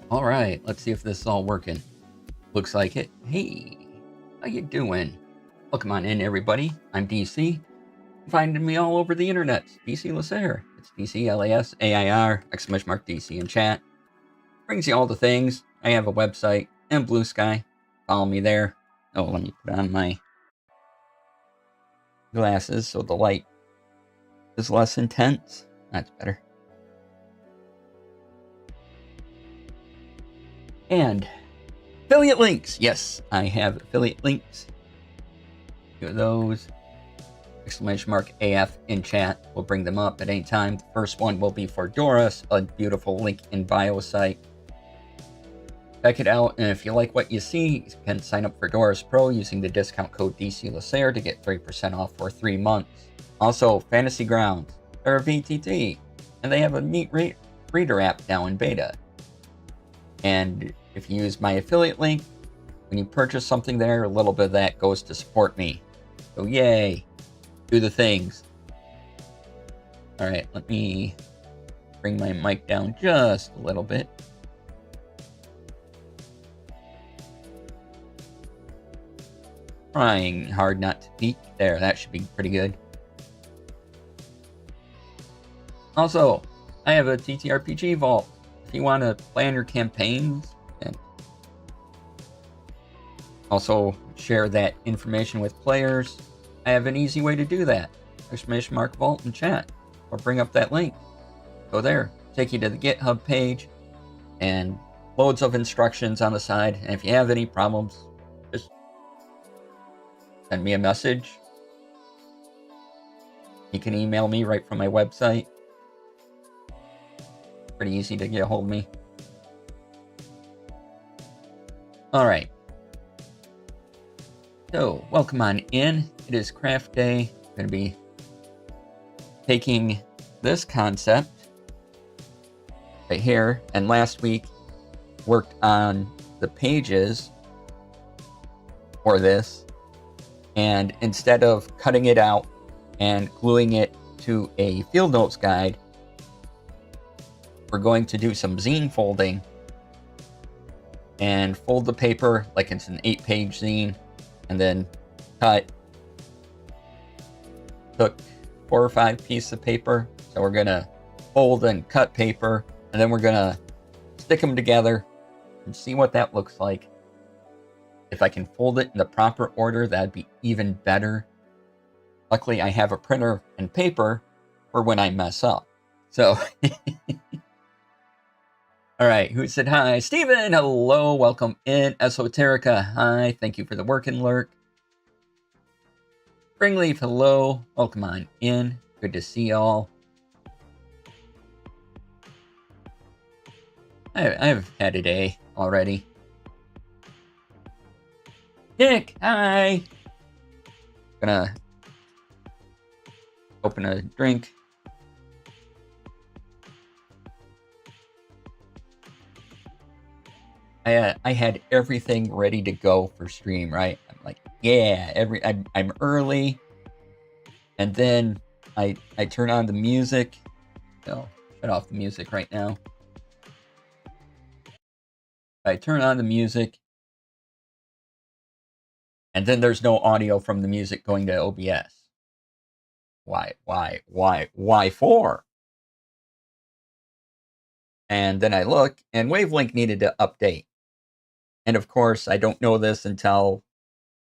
All right, let's see if this is all working. Looks like it. Hey, how you doing? Welcome on in, everybody. I'm DC. Finding me all over the internet. DC Lasair. It's DC LASAIR !DC in chat. Brings you all the things. I have a website and Blue Sky. Follow me there. Oh, let me put on my glasses so the light is less intense. That's better. And affiliate links. Yes, I have affiliate links. Two of those. !AF in chat. We'll bring them up at any time. The first one will be for Doris, a beautiful link in bio site. Check it out, and if you like what you see, you can sign up for Doris Pro using the discount code DC Lasair to get 3% off for 3 months. Also, Fantasy Grounds, they're a VTT, and they have a neat reader app now in beta. And if you use my affiliate link, when you purchase something there, a little bit of that goes to support me. So yay! Do the things. All right, let me bring my mic down just a little bit. Trying hard not to peek. There, that should be pretty good. Also, I have a TTRPG vault. If you want to plan your campaigns and also share that information with players, I have an easy way to do that. !Vault in chat, or bring up that link. Go there, take you to the GitHub page, and loads of instructions on the side. And if you have any problems, just send me a message. You can email me right from my website. Pretty easy to get a hold of me. All right. So, welcome on in. It is craft day. I'm going to be taking this concept right here, and last week worked on the pages for this, and instead of cutting it out and gluing it to a field notes guide, we're going to do some zine folding and fold the paper like it's an 8-page zine, and then took 4 or 5 pieces of paper. So we're gonna fold and cut paper, and then we're gonna stick them together and see what that looks like. If I can fold it in the proper order, that'd be even better. Luckily, I have a printer and paper for when I mess up. So, all right, who said hi? Steven, hello, welcome in. Esoterica, hi, thank you for the work and lurk. Springleaf, hello, welcome on in. Good to see y'all. I've had a day already. Nick, hi. Gonna open a drink. I had everything ready to go for stream, right? I'm like, yeah, I'm early, and then I turn on the music. No, shut off the music right now. I turn on the music, and then there's no audio from the music going to OBS. Why for? And then I look, and Wavelength needed to update. And of course, I don't know this until,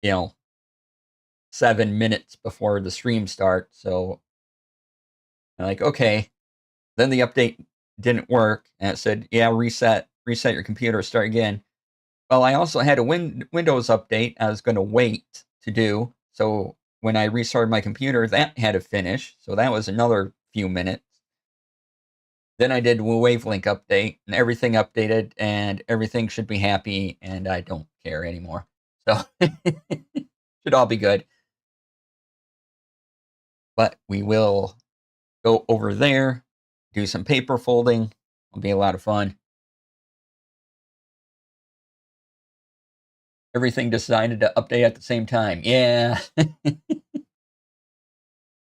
7 minutes before the stream starts. So I'm like, okay. Then the update didn't work, and it said, yeah, reset your computer, start again. Well, I also had a Windows update I was going to wait to do. So when I restarted my computer, that had to finish. So that was another few minutes. Then I did a Wavelength update, and everything updated, and everything should be happy, and I don't care anymore. So should all be good. But we will go over there, do some paper folding. It'll be a lot of fun. Everything decided to update at the same time. Yeah.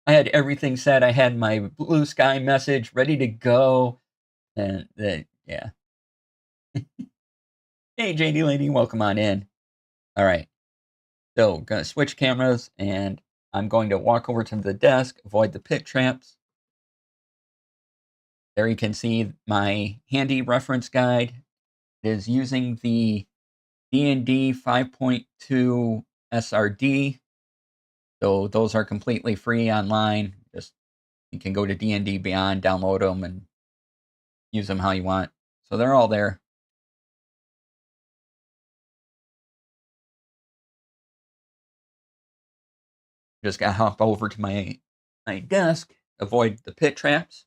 I had everything set. I had my Blue Sky message ready to go. And yeah. Hey, JD Lady, welcome on in. All right, so gonna switch cameras, and I'm going to walk over to the desk, avoid the pit traps. There you can see my handy reference guide. It is using the D&D 5.2 SRD. So those are completely free online. Just you can go to D&D Beyond, download them, and use them how you want. So they're all there. Just gotta hop over to my desk, avoid the pit traps.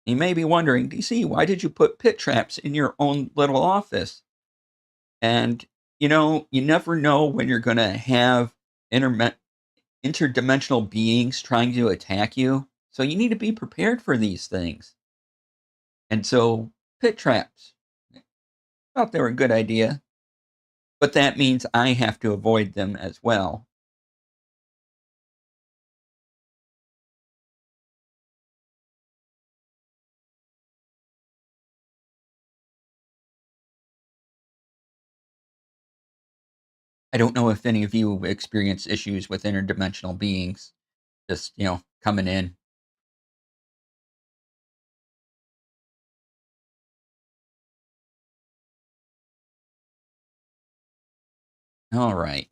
You may be wondering, DC, why did you put pit traps in your own little office? And you never know when you're gonna have interdimensional beings trying to attack you. So you need to be prepared for these things. And so pit traps, I thought they were a good idea, but that means I have to avoid them as well. I don't know if any of you experience issues with interdimensional beings just, coming in. All right.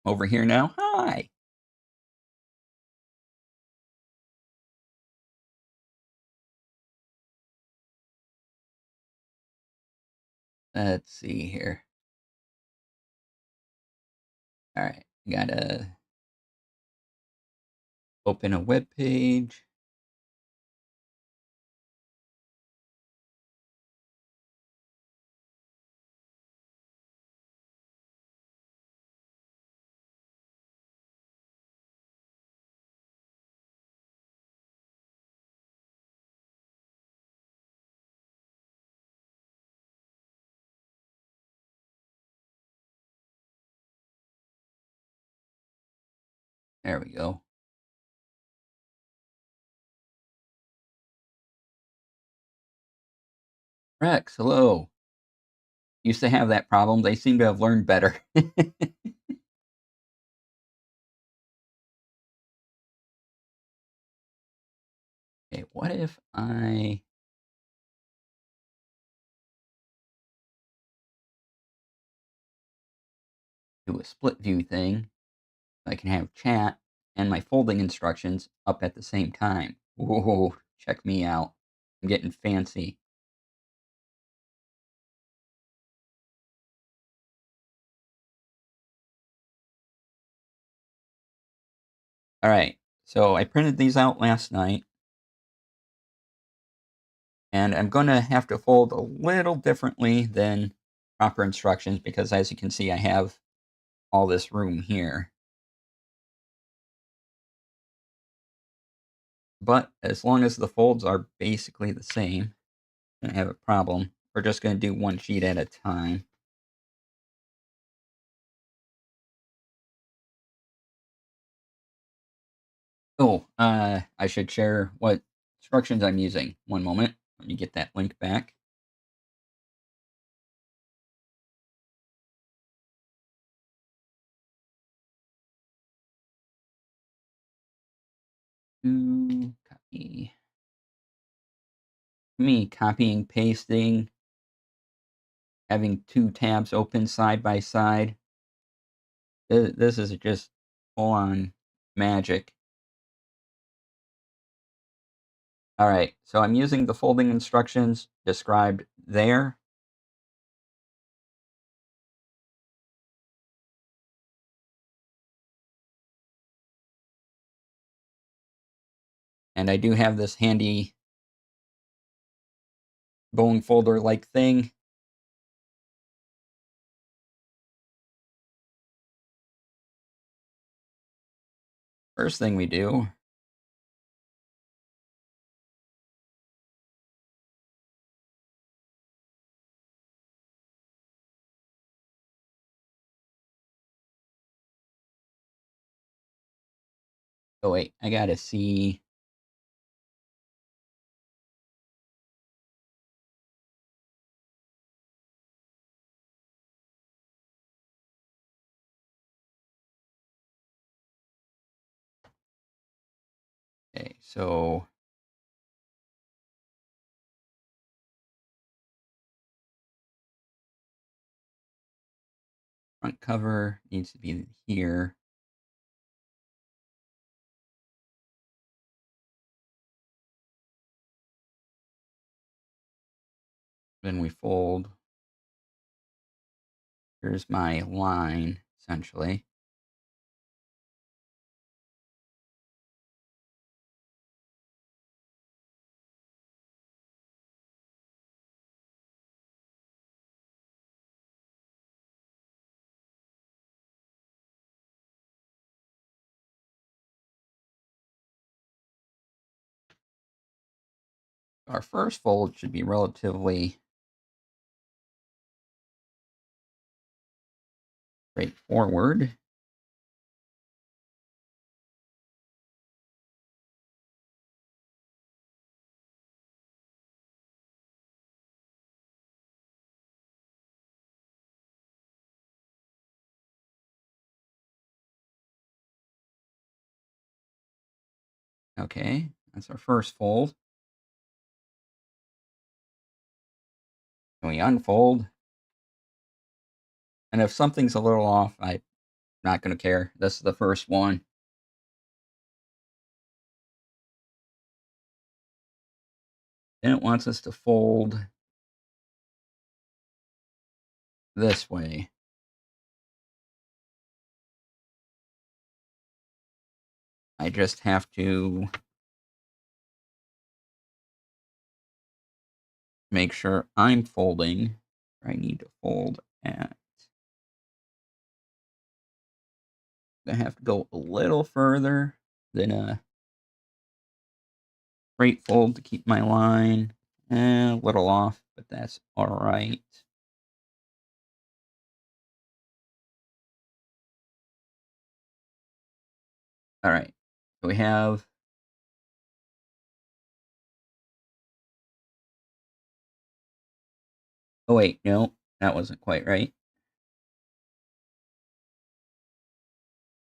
Over here now. Hi. Let's see here. All right. Gotta open a web page. There we go. Rex, hello. Used to have that problem. They seem to have learned better. Okay, what if I do a split view thing? I can have chat and my folding instructions up at the same time. Whoa, check me out. I'm getting fancy. All right, so I printed these out last night, and I'm going to have to fold a little differently than proper instructions because, as you can see, I have all this room here. But as long as the folds are basically the same, I don't have a problem. We're just going to do one sheet at a time. Oh, I should share what instructions I'm using. One moment. Let me get that link back. Copy. Me copying, pasting, having two tabs open side by side. This is just full on magic. All right, so I'm using the folding instructions described there. And I do have this handy bone folder like thing. First thing we do oh wait, I gotta see. So front cover needs to be here. Then we fold. Here's my line, essentially. Our first fold should be relatively straightforward. Okay, that's our first fold. And we unfold. And if something's a little off, I'm not going to care. This is the first one. Then it wants us to fold this way. I just have to make sure I'm folding where I need to fold at. I have to go a little further than a straight fold to keep my line. A little off, but that's all right. All right, so we have oh wait, no, that wasn't quite right.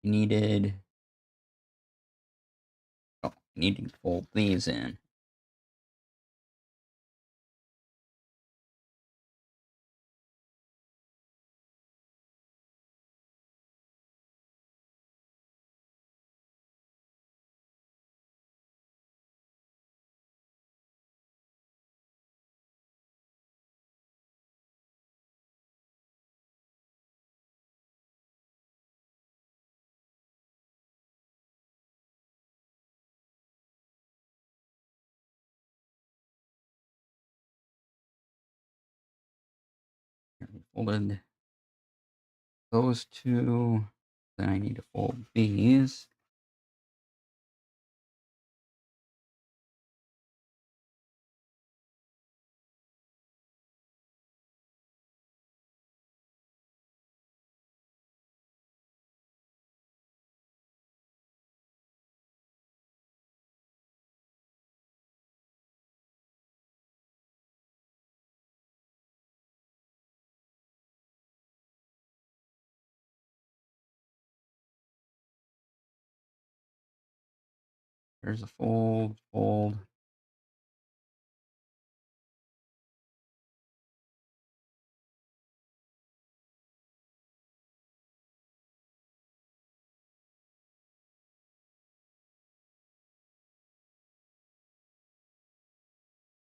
You needed oh, you need to fold these in. Folded those two. Then I need to fold these. There's a fold, fold.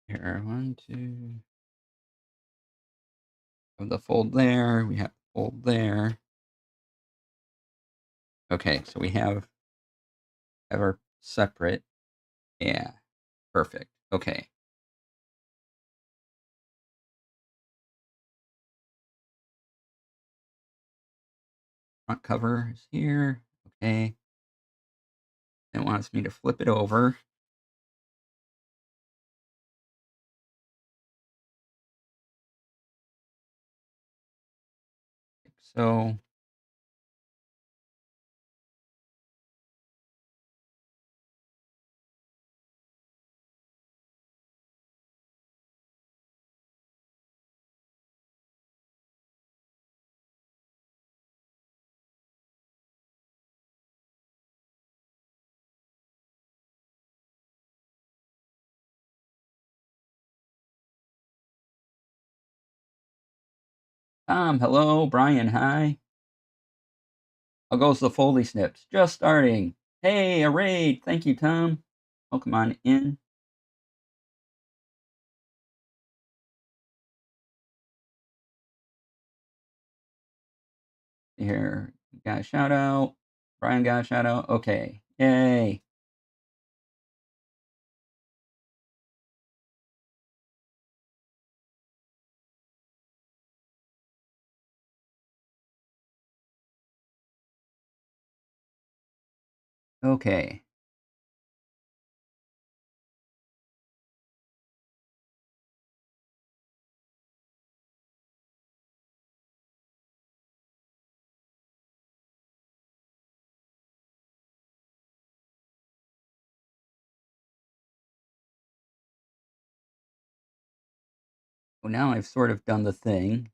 Here, 1, 2. Have the fold there. We have the fold there. Okay, so we have our separate. Yeah, perfect. Okay. Front cover is here. Okay. It wants me to flip it over. Like so. Tom, hello. Brian, hi. How goes the Foley Snips? Just starting. Hey, a raid. Thank you, Tom. Welcome on in. Here, got a shout out. Brian got a shout out. Okay. Yay. Okay. Well, now I've sort of done the thing.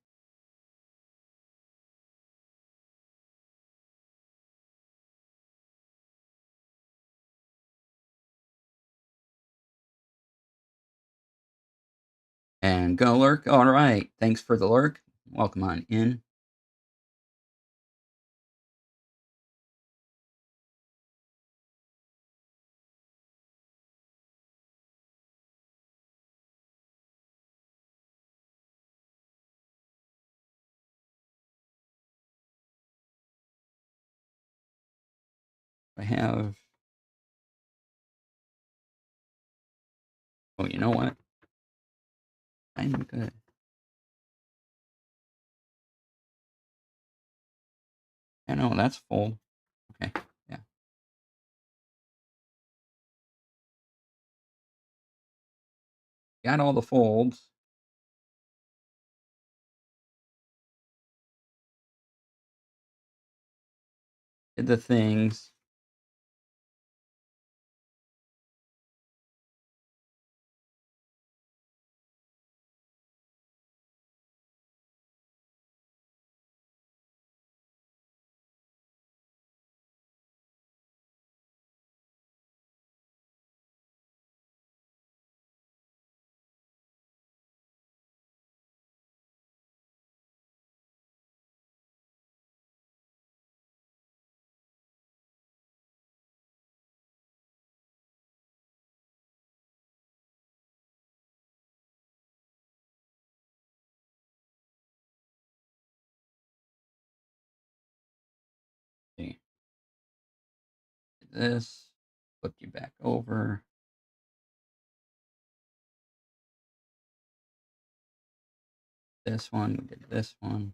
And go lurk. All right. Thanks for the lurk. Welcome on in. I have. Oh, you know what? I'm good. I know that's full. Okay. Yeah. Got all the folds. Did the things. See. This. Flip you back over. This one. We did this one.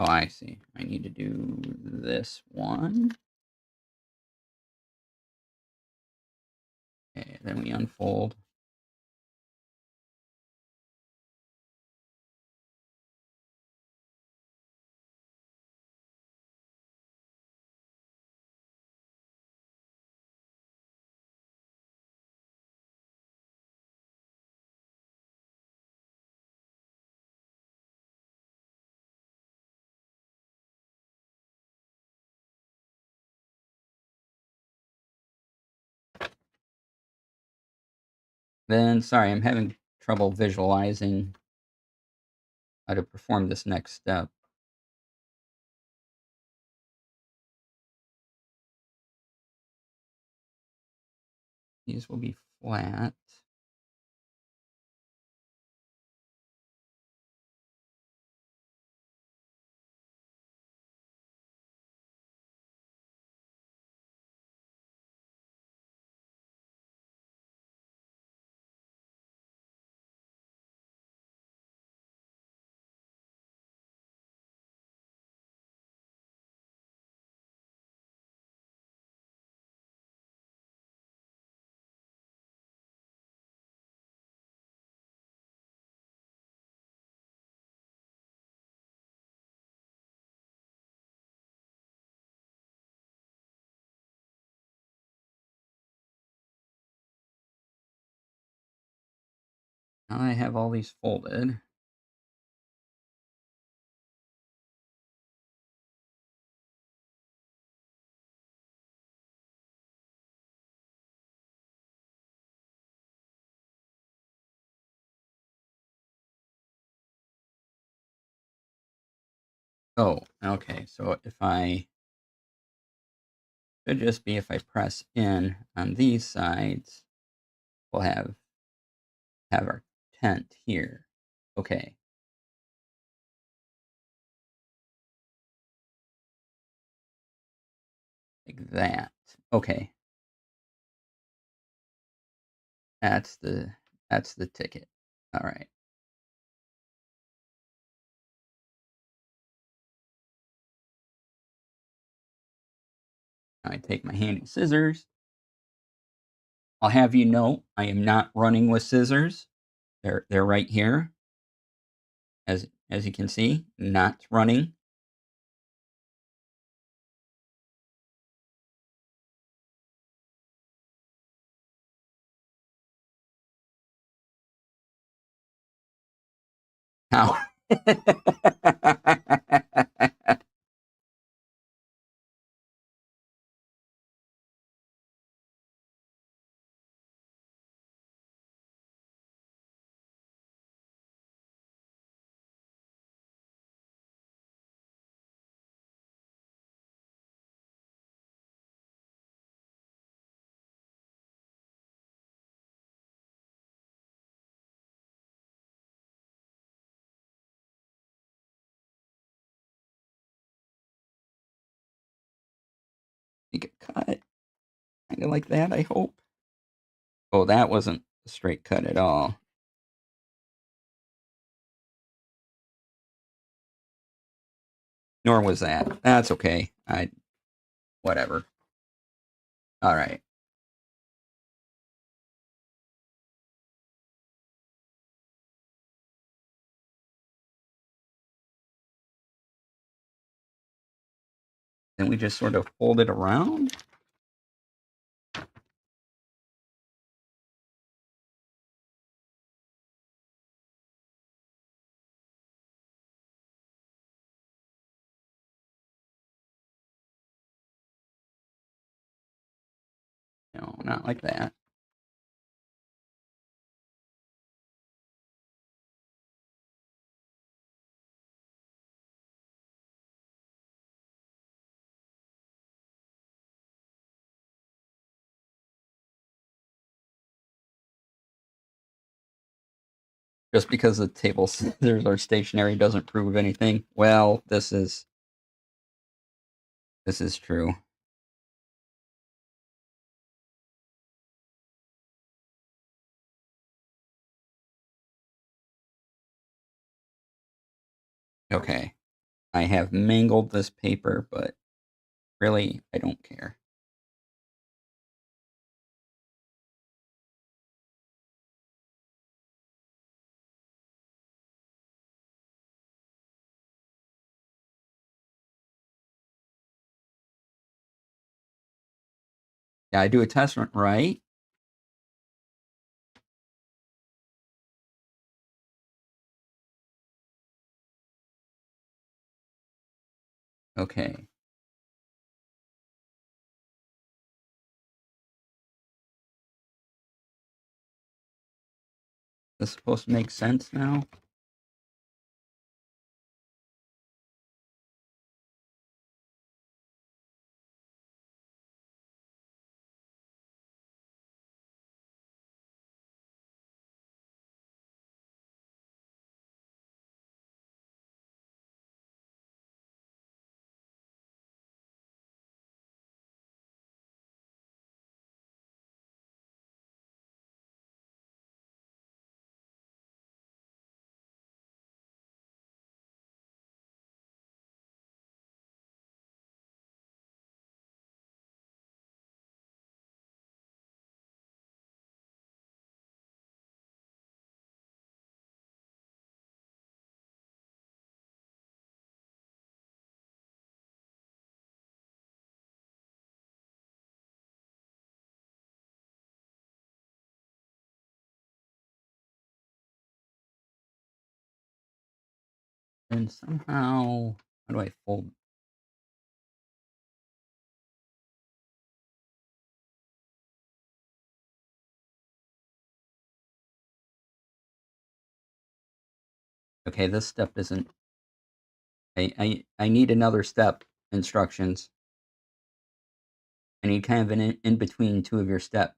Oh, I see. I need to do this one. Okay, then we unfold. Then, sorry, I'm having trouble visualizing how to perform this next step. These will be flat. Now I have all these folded. Oh, okay. So if I should just be if I press in on these sides, we'll have our tent here. Okay. Like that. Okay. That's the ticket. All right. I take my handy scissors. I'll have you know I am not running with scissors. They're right here. As you can see, not running. How? You get cut. Kind of like that, I hope. Oh, that wasn't a straight cut at all. Nor was that. That's okay. Whatever. All right. Then we just sort of fold it around. No, not like that. Just because the table scissors are stationary doesn't prove anything. Well, this is true. Okay. I have mangled this paper, but really, I don't care. Yeah, I do a test run, right? Okay. This is supposed to make sense now? And somehow, how do I fold? Okay, this step isn't. I need another step instructions. I need kind of an in between two of your steps.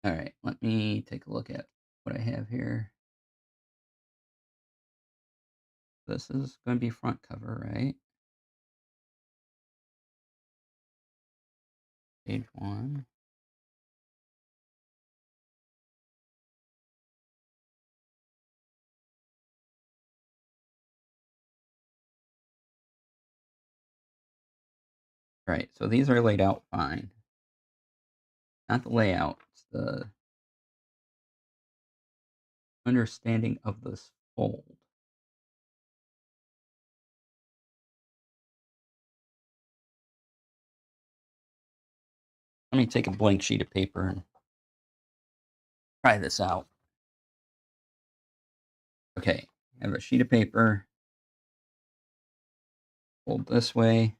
All right, let me take a look at what I have here. This is going to be front cover, right? Page 1. Right, so these are laid out fine. Not the layout, it's the understanding of this fold. Let me take a blank sheet of paper and try this out. Okay, I have a sheet of paper. Fold this way.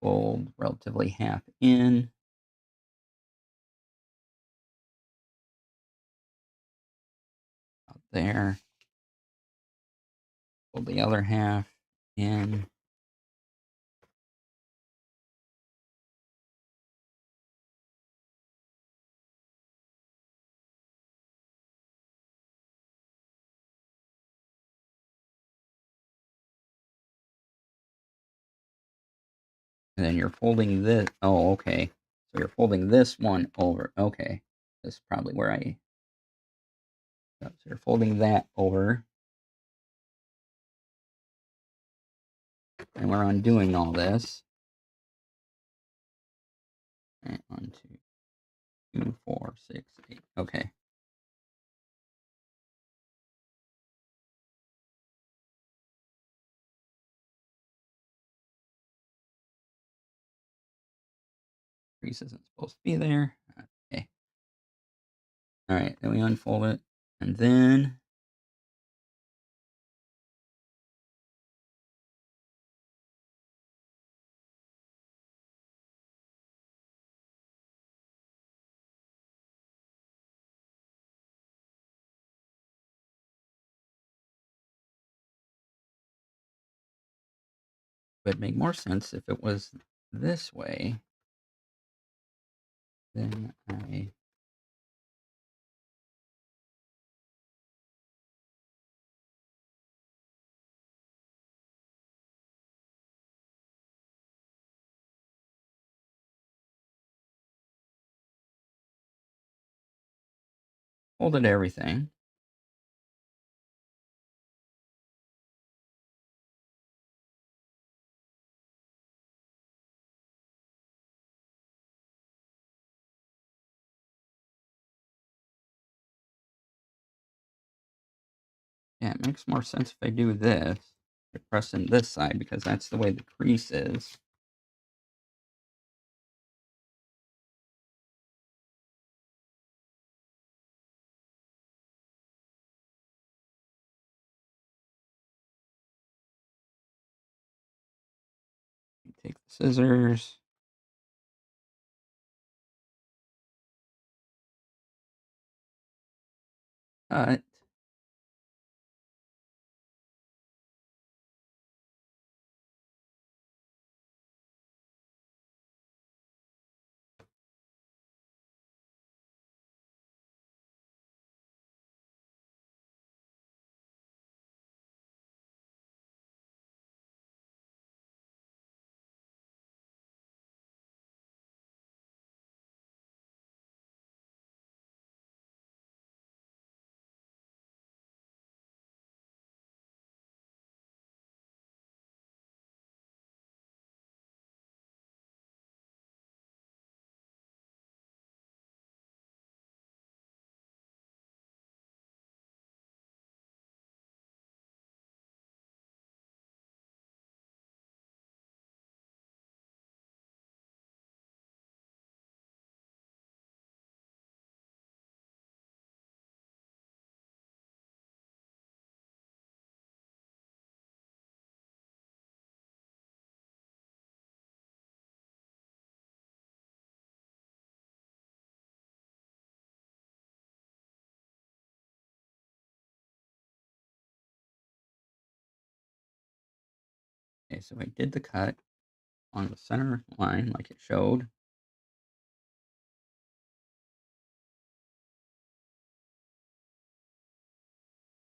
Fold relatively half in. Out there. Fold the other half in. And then you're folding this. Oh, okay. So you're folding this one over. Okay. This is probably where I. So you're folding that over. And we're undoing all this. And 1, 2, 2, 4, 6, 8. Okay. Crease isn't supposed to be there. Okay. All right. Then we unfold it. And then it would make more sense if it was this way. Then I folded everything. Yeah, it makes more sense if I do this. I press in this side because that's the way the crease is. Take the scissors. Cut. Okay, so I did the cut on the center line like it showed.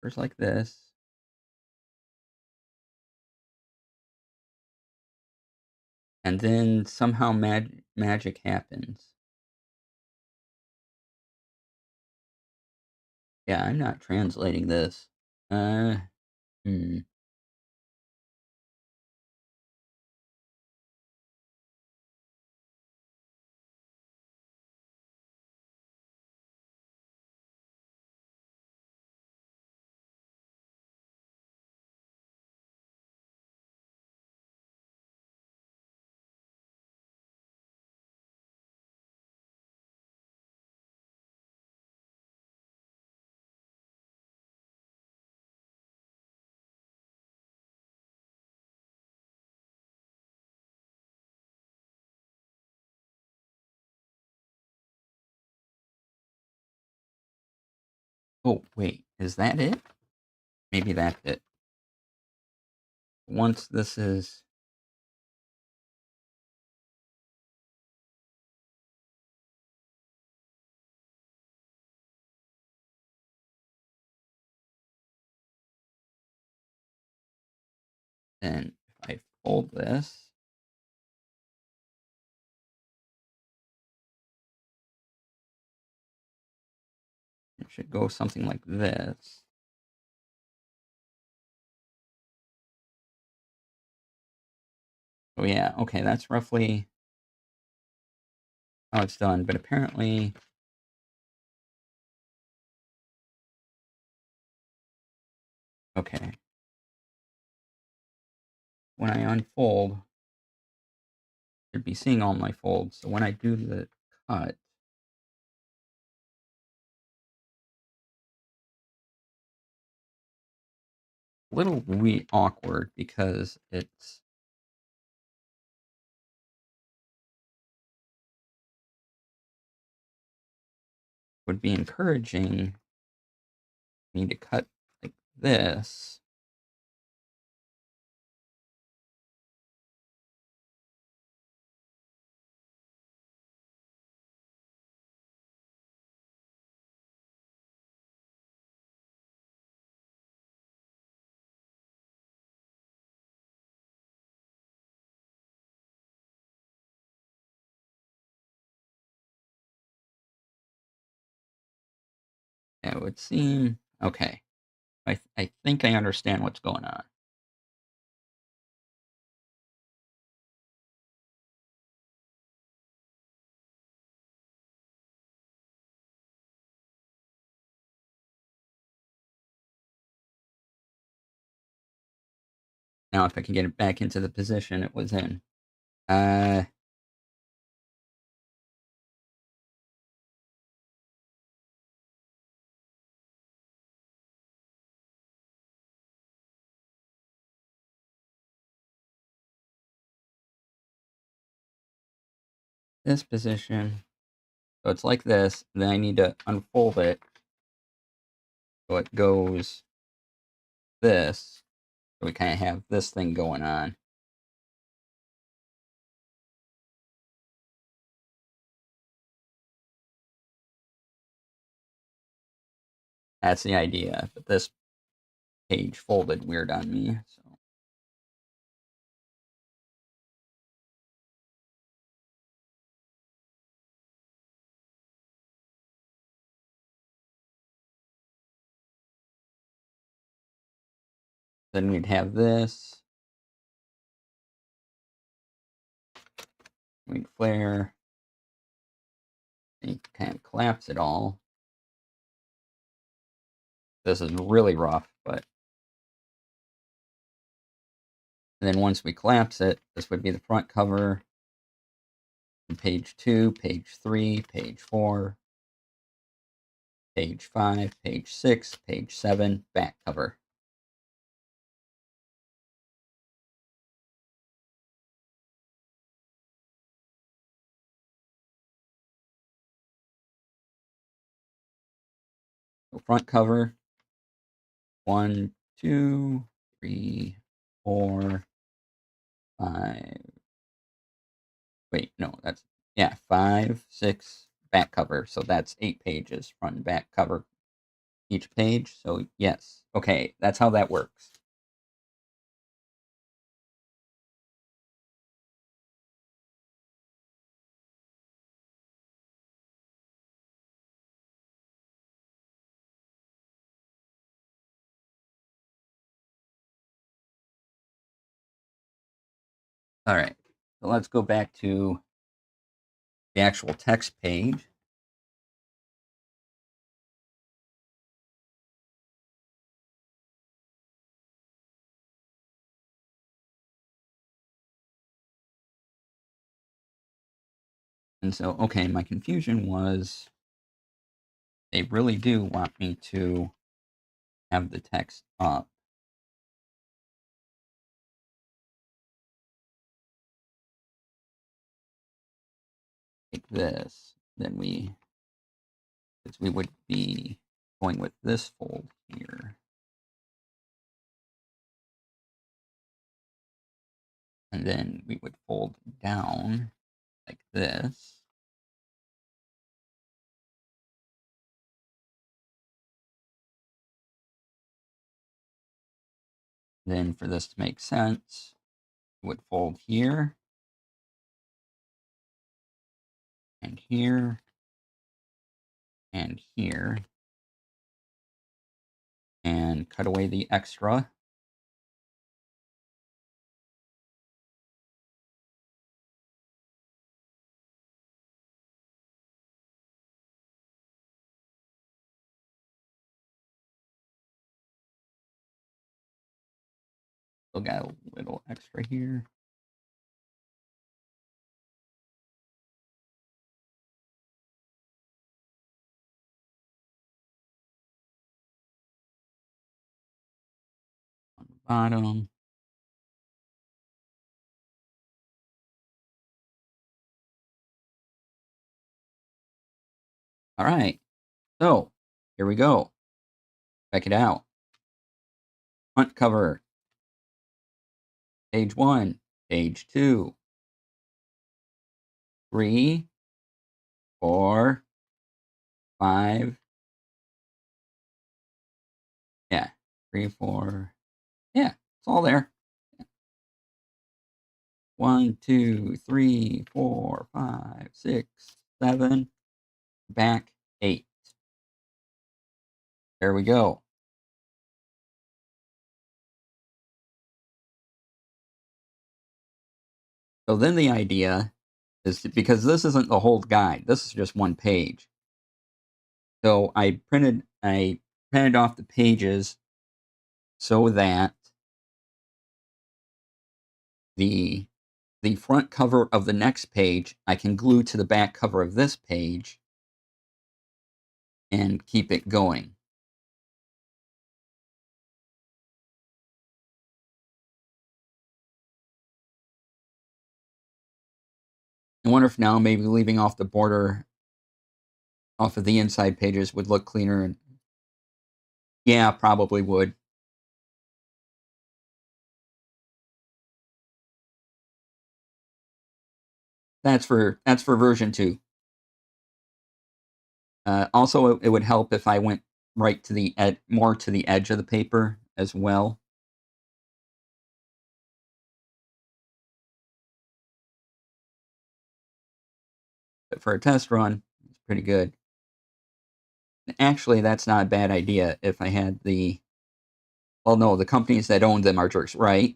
First like this. And then somehow magic happens. Yeah, I'm not translating this. Hmm. Oh, wait, is that it? Maybe that's it. Once this is... Then if I fold this, it should go something like this. Oh yeah, okay, that's roughly how it's done, but apparently... Okay. When I unfold, I should be seeing all my folds. So when I do the cut, a little awkward because it's would be encouraging me to cut like this. It would seem okay. I think I understand what's going on. Now, if I can get it back into the position it was in. Uh, this position. So it's like this. Then I need to unfold it so it goes this. So we kind of have this thing going on. That's the idea. But this page folded weird on me. So then we'd have this. We'd flare. And you kind of collapse it all. This is really rough, but and then once we collapse it, this would be the front cover. Page 2, page 3, page 4, page 5, page 6, page 7, back cover. So front cover, 1, 2, 3, 4, 5. Wait, no, that's, yeah, 5, 6 back cover. So that's 8 pages, front and back cover each page. So yes, okay, that's how that works. All right, so let's go back to the actual text page. And so, okay, my confusion was they really do want me to have the text up. Like this. Then we would be going with this fold here. And then we would fold down like this. Then for this to make sense, it would fold here and here and here and cut away the extra. Still got a little extra here. On the bottom. All right, so here we go. Check it out. Front cover. Page 1, page 2, 3, 4, 5. Yeah, 3, 4. Yeah, it's all there. 1, 2, 3, 4, 5, 6, 7. Back 8. There we go. So then the idea is because this isn't the whole guide, this is just one page. So I printed off the pages so that the front cover of the next page I can glue to the back cover of this page and keep it going. I wonder if now maybe leaving off the border off of the inside pages would look cleaner. And yeah, probably would. That's for version 2. Also, it would help if I went right to the more to the edge of the paper as well. But for a test run, it's pretty good. Actually, that's not a bad idea if I had the... Well, no, the companies that own them are jerks, right?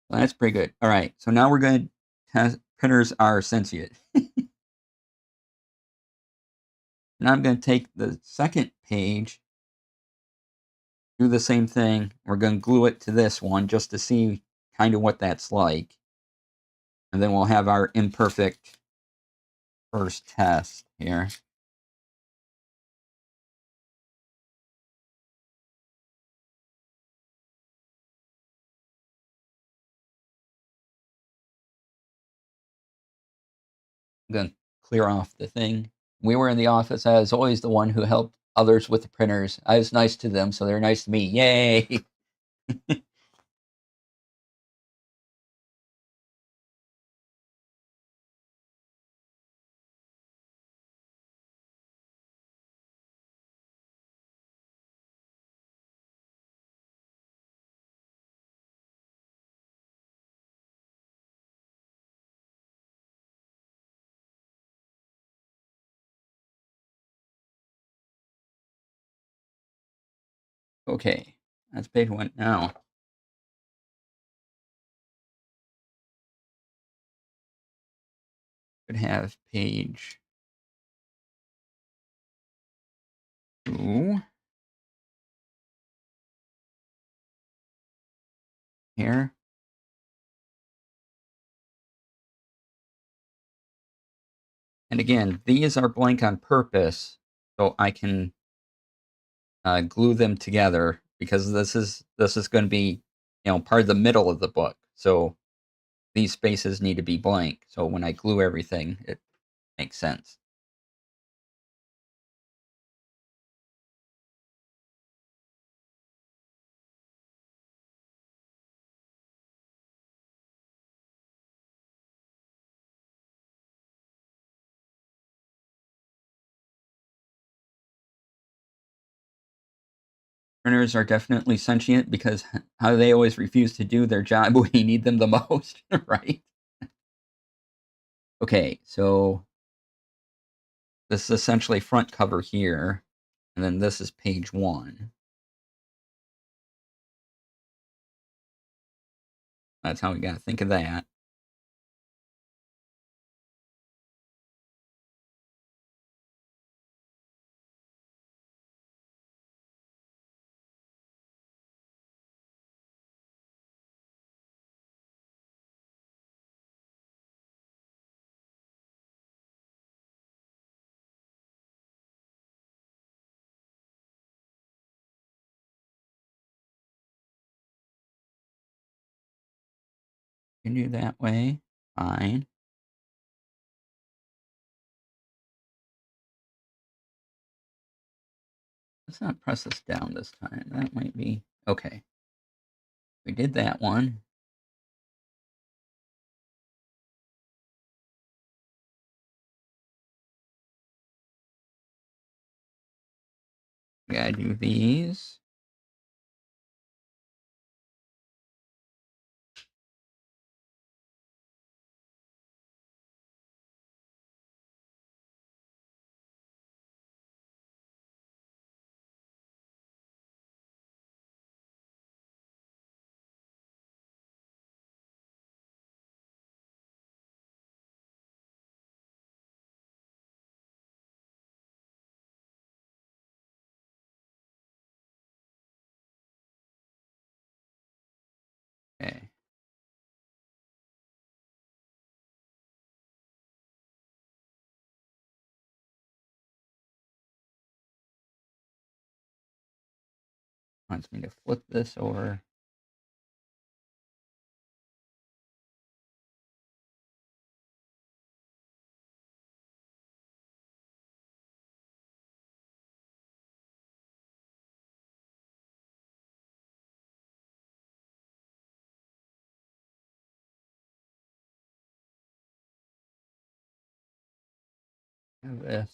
Well, that's pretty good. All right, so now we're going to test printers are sentient. Now I'm going to take the second page, do the same thing. We're going to glue it to this one just to see kind of what that's like. And then we'll have our imperfect first test here. I'm going to clear off the thing. We were in the office. I was always the one who helped others with the printers. I was nice to them, so they're nice to me. Yay! Okay, that's page 1 now. Could have page 2 here. And again, these are blank on purpose, so I can glue them together because this is going to be, part of the middle of the book. So these spaces need to be blank. So when I glue everything, it makes sense. Printers are definitely sentient because how do they always refuse to do their job when you need them the most, right? Okay, so this is essentially front cover here, and then this is page 1. That's how we got to think of that. You can do that way. Fine. Let's not press this down this time. That might be okay. We did that one. We gotta do these. Okay. Wants me to flip this over. Have this.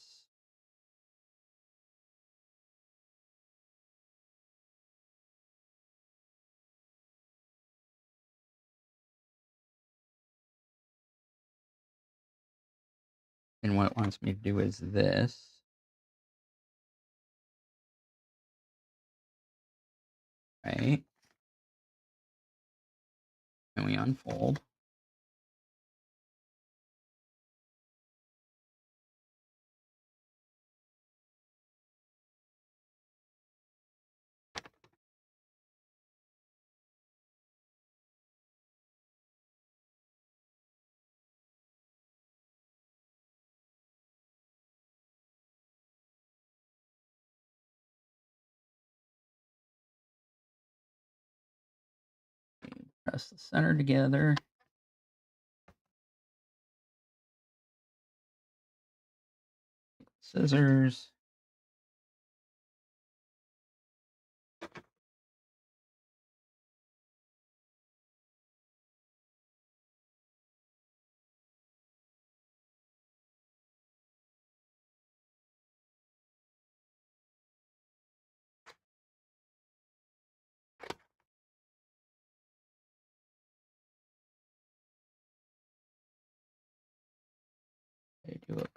And what it wants me to do is this. Right? And we unfold. Press the center together. Scissors.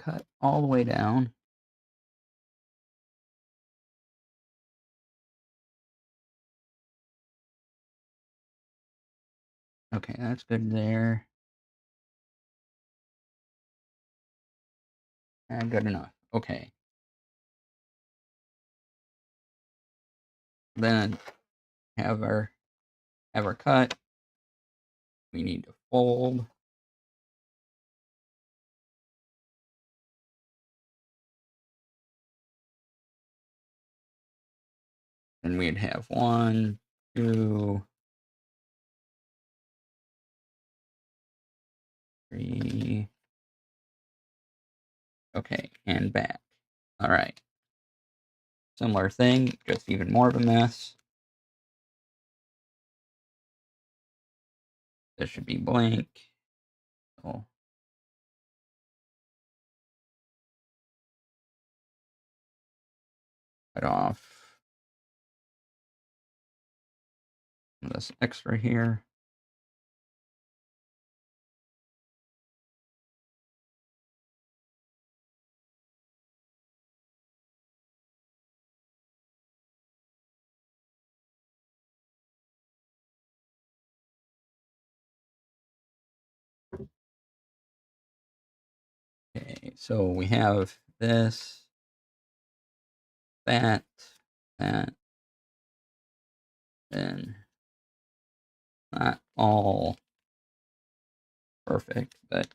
cut all the way down. Okay, that's good there. And good enough. Okay. Then have our cut. We need to fold. And we'd have 1, 2, 3. Okay, and back. All right. Similar thing, just even more of a mess. This should be blank. So cut off this extra here. Okay, so we have this, that, and not all perfect, but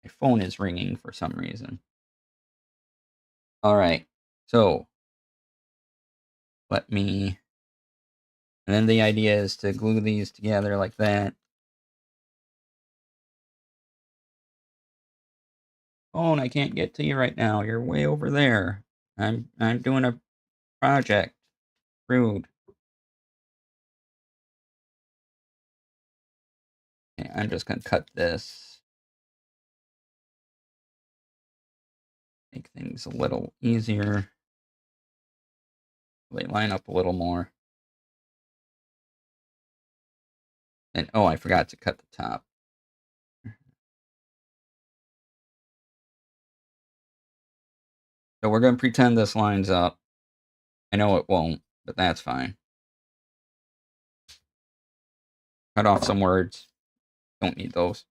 my phone is ringing for some reason. All right, so and then the idea is to glue these together like that. Phone, I can't get to you right now. You're way over there. I'm doing a project. Rude. Okay, I'm just gonna cut this. Make things a little easier. They line up a little more. And oh, I forgot to cut the top. So we're gonna pretend this lines up. I know it won't, but that's fine. Cut off some words. Don't need those.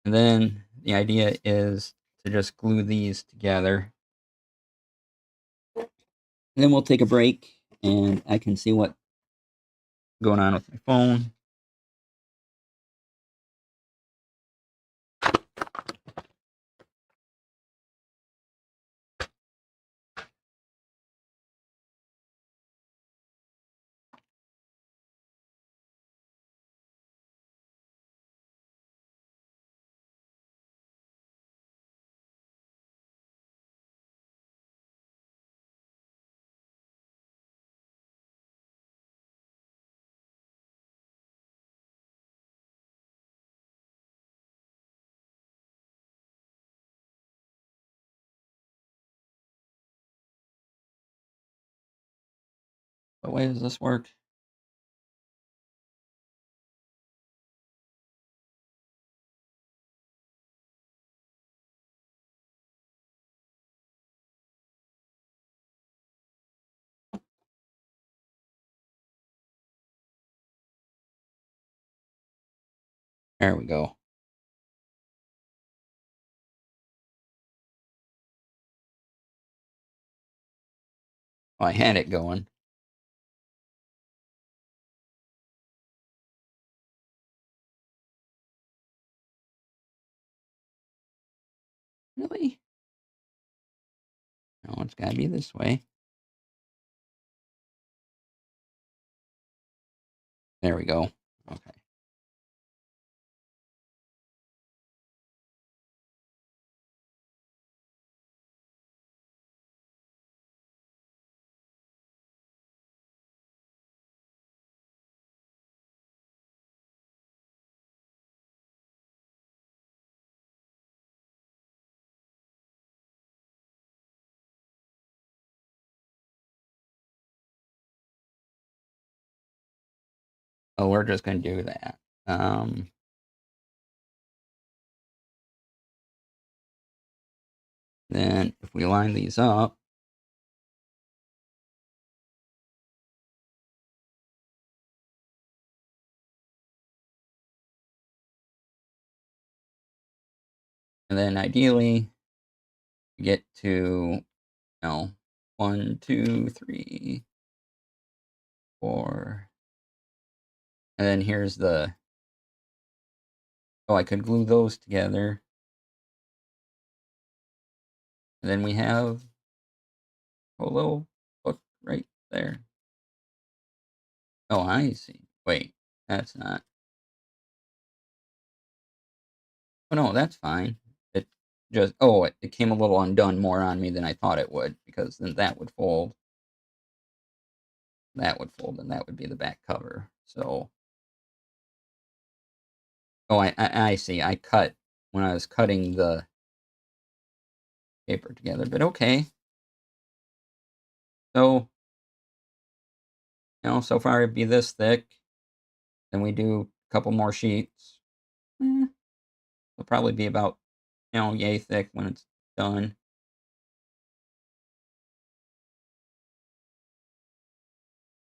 And then the idea is to just glue these together. And then we'll take a break and I can see what's going on with my phone. What way does this work? There we go. Oh, I had it going. Really? No, it's gotta be this way. There we go. Okay. Oh, we're just gonna do that. Then if we line these up, and then ideally get to, 1, 2, 3, 4, and then here's the, I could glue those together. And then we have a little book right there. Oh, I see. Wait, that's not. Oh, no, that's fine. It just, it came a little undone more on me than I thought it would, because then that would fold. That would fold, and that would be the back cover. So, I see. I cut when I was cutting the paper together, but okay. So, so far it'd be this thick. Then we do a couple more sheets. It'll probably be about, yay thick when it's done.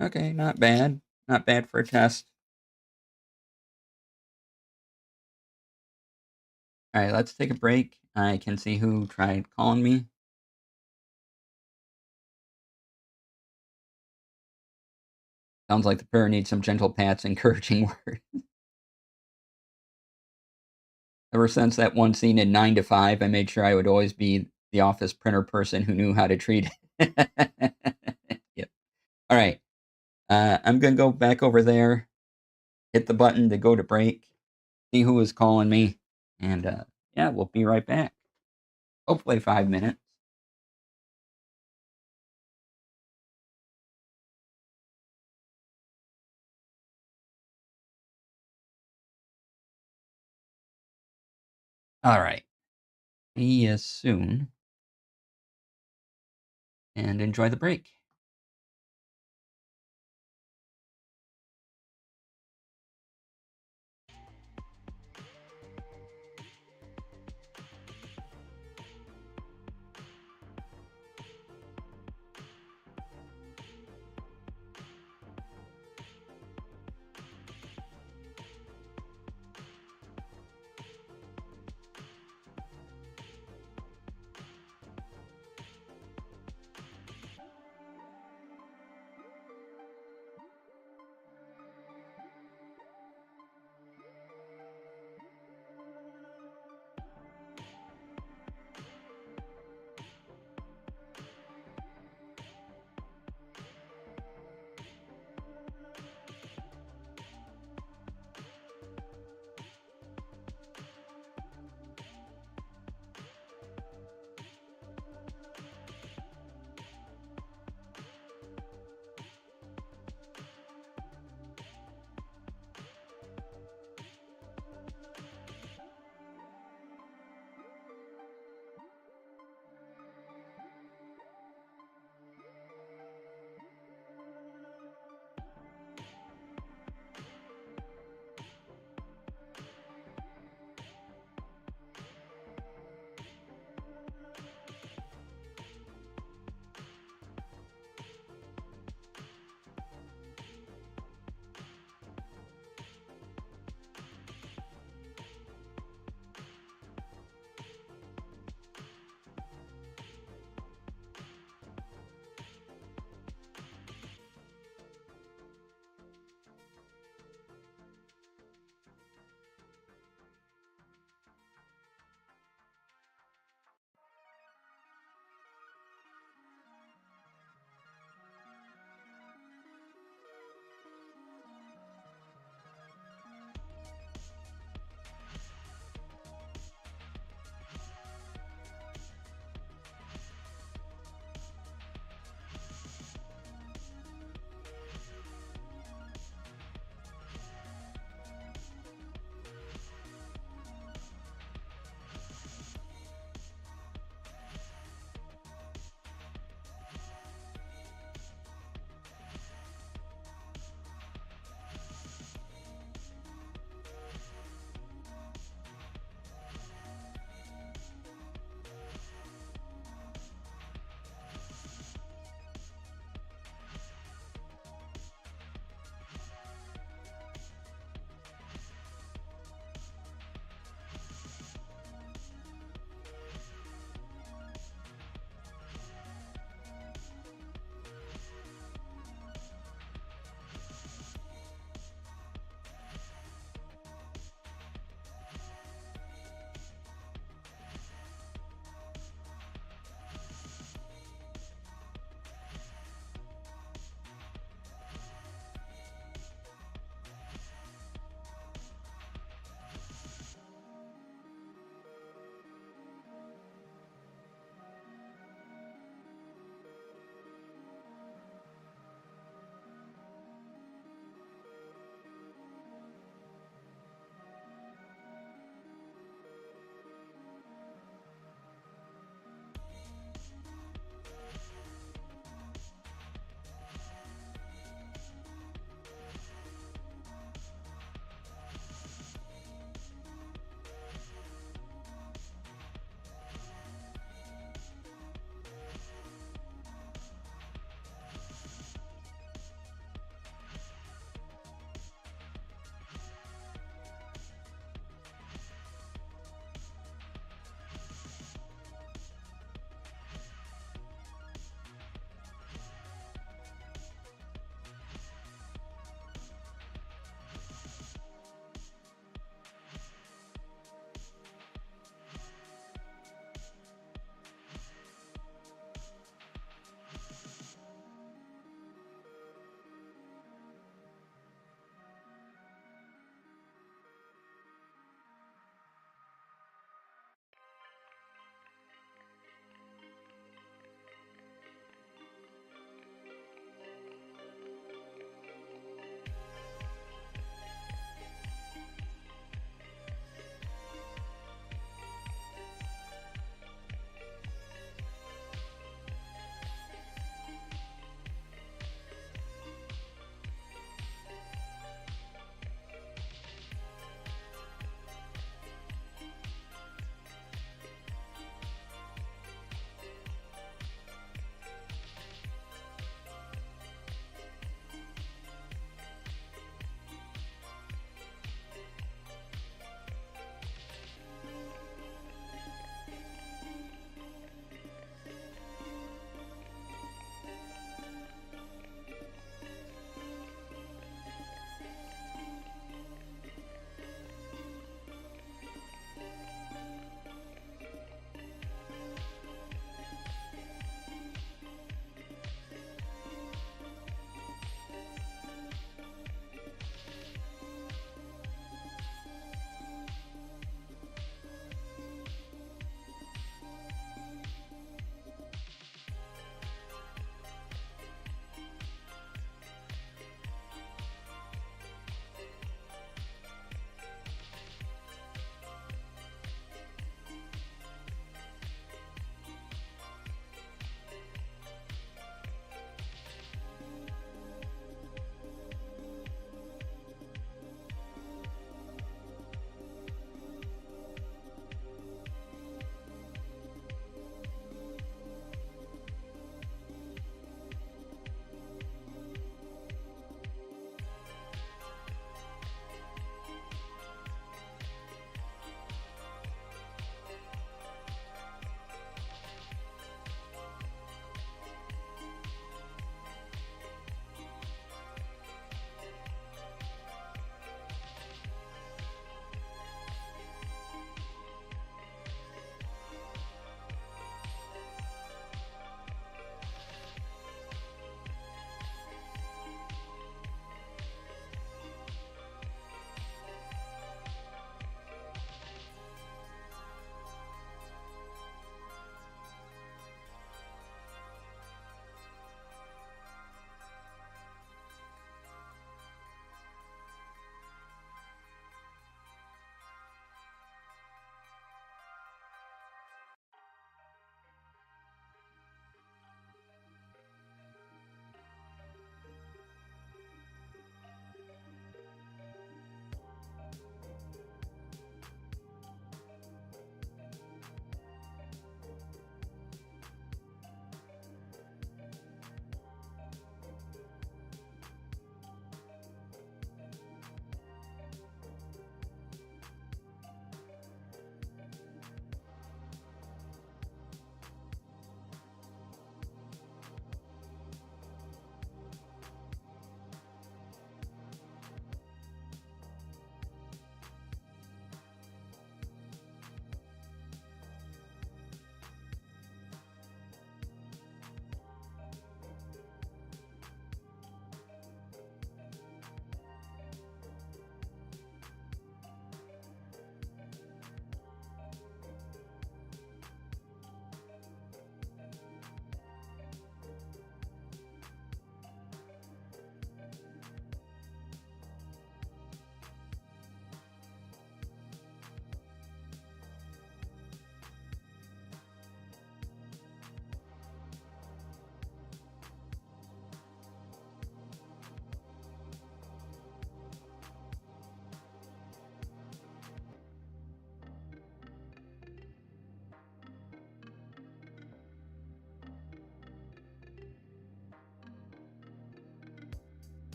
Okay, not bad. Not bad for a test. All right, let's take a break. I can see who tried calling me. Sounds like the pair needs some gentle pats, encouraging words. Ever since that one scene in 9 to 5, I made sure I would always be the office printer person who knew how to treat it. Yep. All right. I'm going to go back over there, hit the button to go to break, see who is calling me, and yeah, we'll be right back. Hopefully 5 minutes. All right. See you soon, and enjoy the break.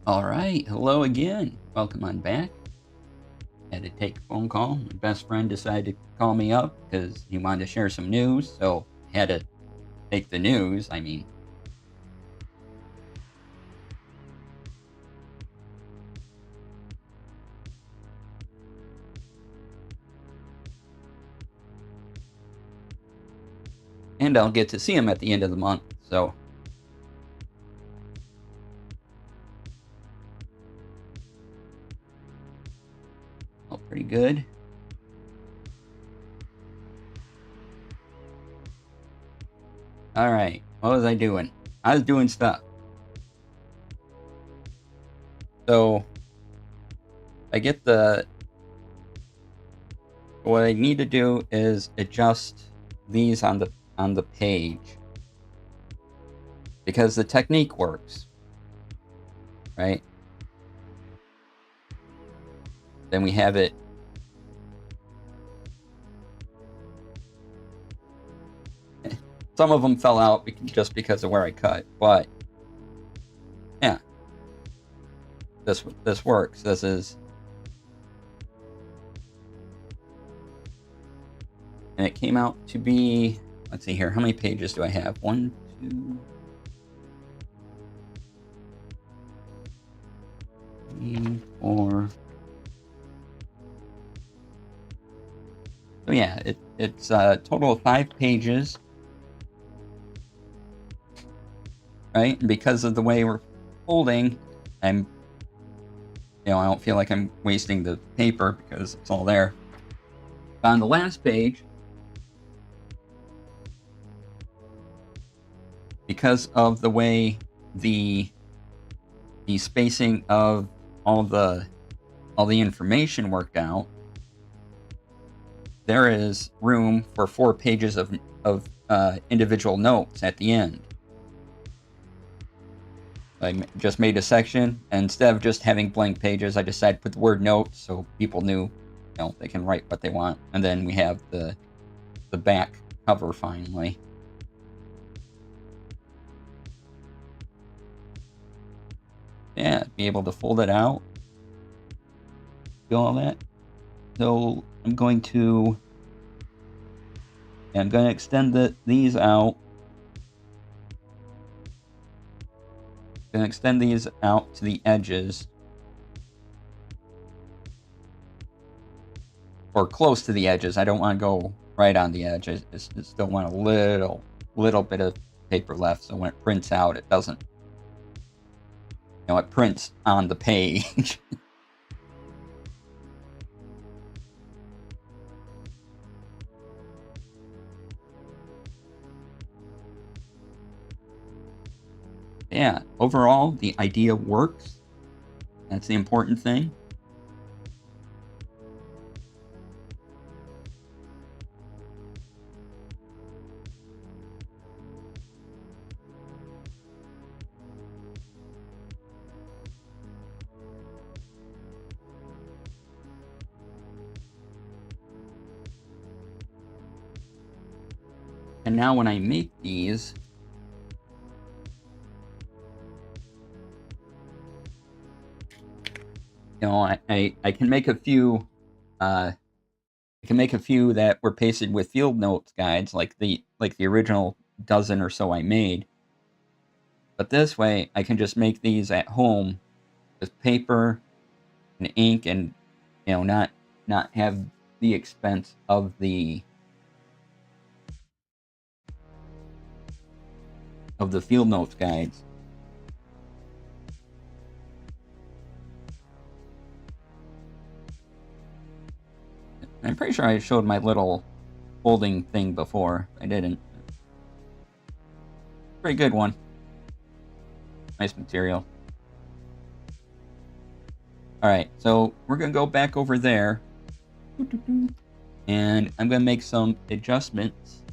Alright, hello again. Welcome on back. Had to take a phone call. My best friend decided to call me up because he wanted to share some news, so had to take the news, I mean. And I'll get to see him at the end of the month, so. Oh, pretty good. Alright, what was I doing? I was doing stuff. So, what I need to do is adjust these on the page. Because the technique works. Right? Then we have it. Some of them fell out just because of where I cut, but yeah, this works. This is, and it came out to be. Let's see here. How many pages do I have? 1, 2, 3, 4. So yeah, it's a total of 5 pages. Right? And because of the way we're folding, I don't feel like I'm wasting the paper because it's all there. On the last page, because of the way the spacing of all the information worked out, there is room for 4 pages of individual notes at the end. I just made a section, and instead of just having blank pages, I decided to put the word notes so people knew, they can write what they want. And then we have the back cover finally. Yeah, be able to fold it out. Do all that. So I'm going to extend these out. Going to extend these out to the edges, or close to the edges. I don't want to go right on the edge. I just still want a little bit of paper left, so when it prints out, it doesn't, it prints on the page. Yeah, overall, the idea works. That's the important thing. And now when I make these, I can make a few. I can make a few that were pasted with field notes guides, like the original dozen or so I made. But this way, I can just make these at home with paper and ink, and not have the expense of the field notes guides. I'm pretty sure I showed my little folding thing before. I didn't. Pretty good one. Nice material. Alright, so we're going to go back over there. And I'm going to make some adjustments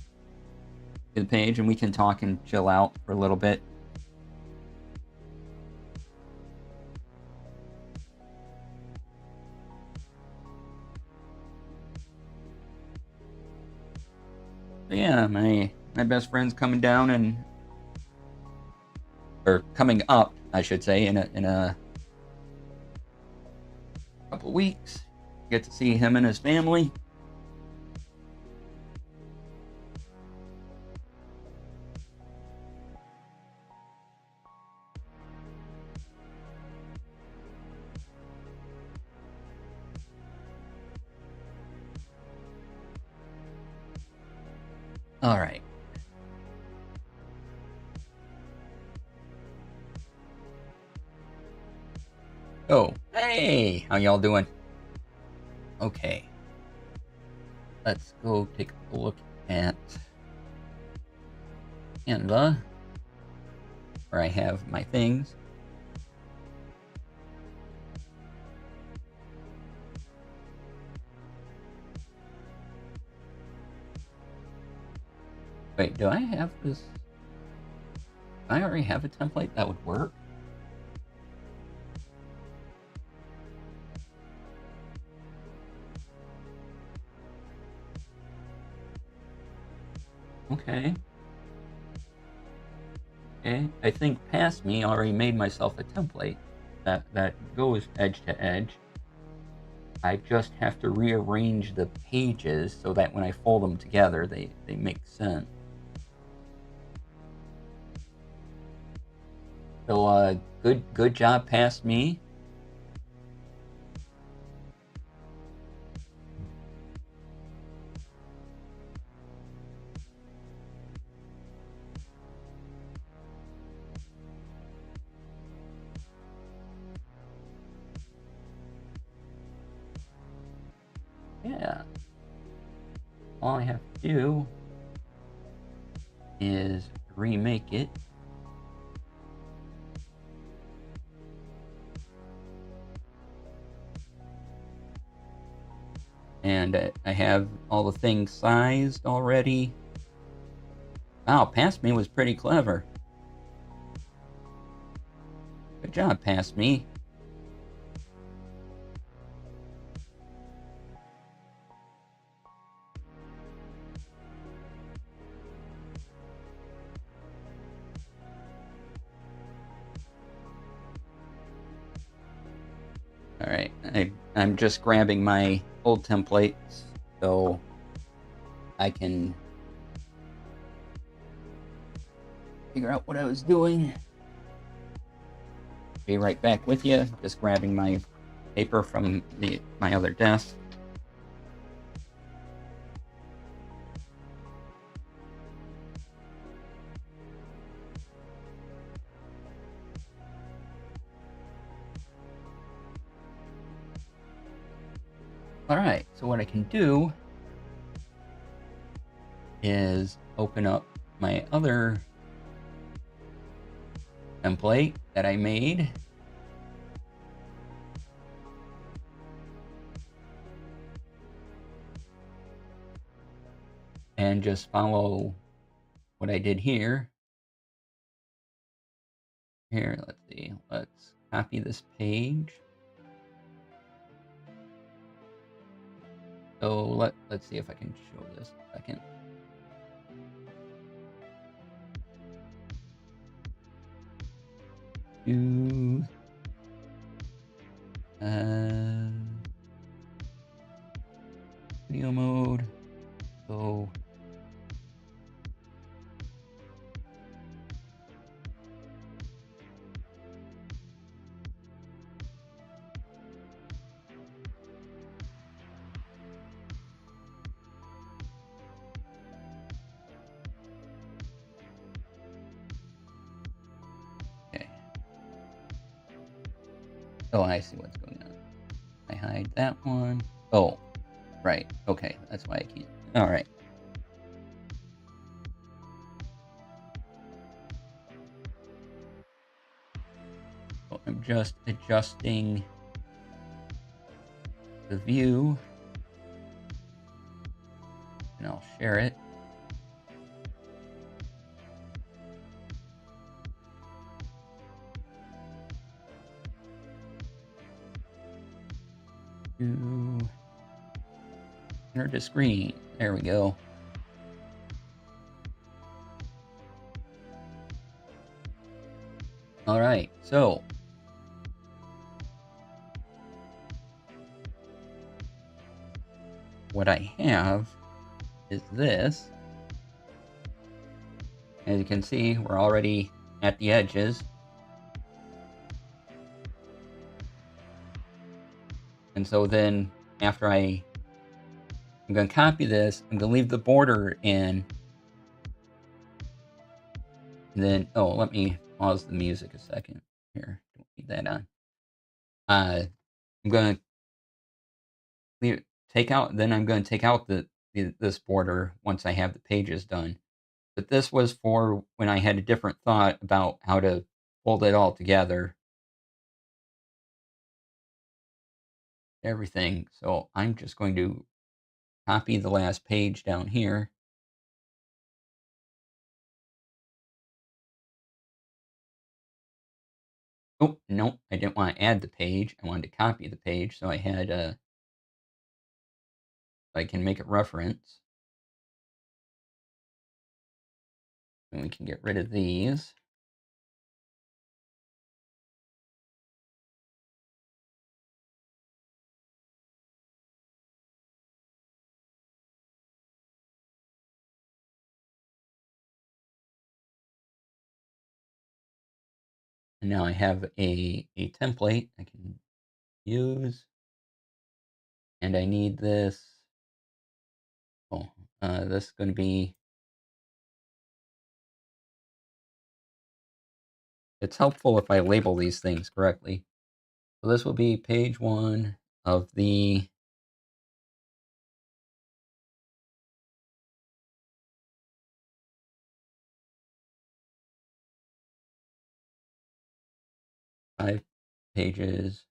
to the page, and we can talk and chill out for a little bit. So yeah, my best friend's coming down, or coming up, I should say, in a couple weeks. Get to see him and his family. All right. Oh, hey, how y'all doing? Okay. Let's go take a look at Canva, where I have my things. Wait, do I have this? Do I already have a template that would work? Okay. Okay, I think past me already made myself a template that goes edge to edge. I just have to rearrange the pages so that when I fold them together, they make sense. So, good job past me. Yeah. All I have to do is remake it. And I have all the things sized already. Wow, past me was pretty clever. Good job, past me. Alright, I'm just grabbing my old templates so I can figure out what I was doing. Be right back with you. Just grabbing my paper from my other desk. Alright, so what I can do is open up my other template that I made. And just follow what I did here. Here, let's see. Let's copy this page. So let's see if I can show this a second. Do video mode. So okay. Oh, I see what's going on. I hide that one. Oh, right. Okay, that's why I can't. All right. So I'm just adjusting the view, and I'll share it. Enter to screen. There we go. All right, so what I have is this. As you can see, we're already at the edges. And so then after I'm going to copy this, I'm going to leave the border in. And then, oh, let me pause the music a second. Here, don't need that on. I'm going to take out this border once I have the pages done. But this was for when I had a different thought about how to hold it all together. Everything. So I'm just going to copy the last page down here. Oh, no, I didn't want to add the page. I wanted to copy the page, so I had I can make a reference. And we can get rid of these. And now I have a template I can use. And I need this. Oh, this is going to be. It's helpful if I label these things correctly. So this will be page 1 of the five pages.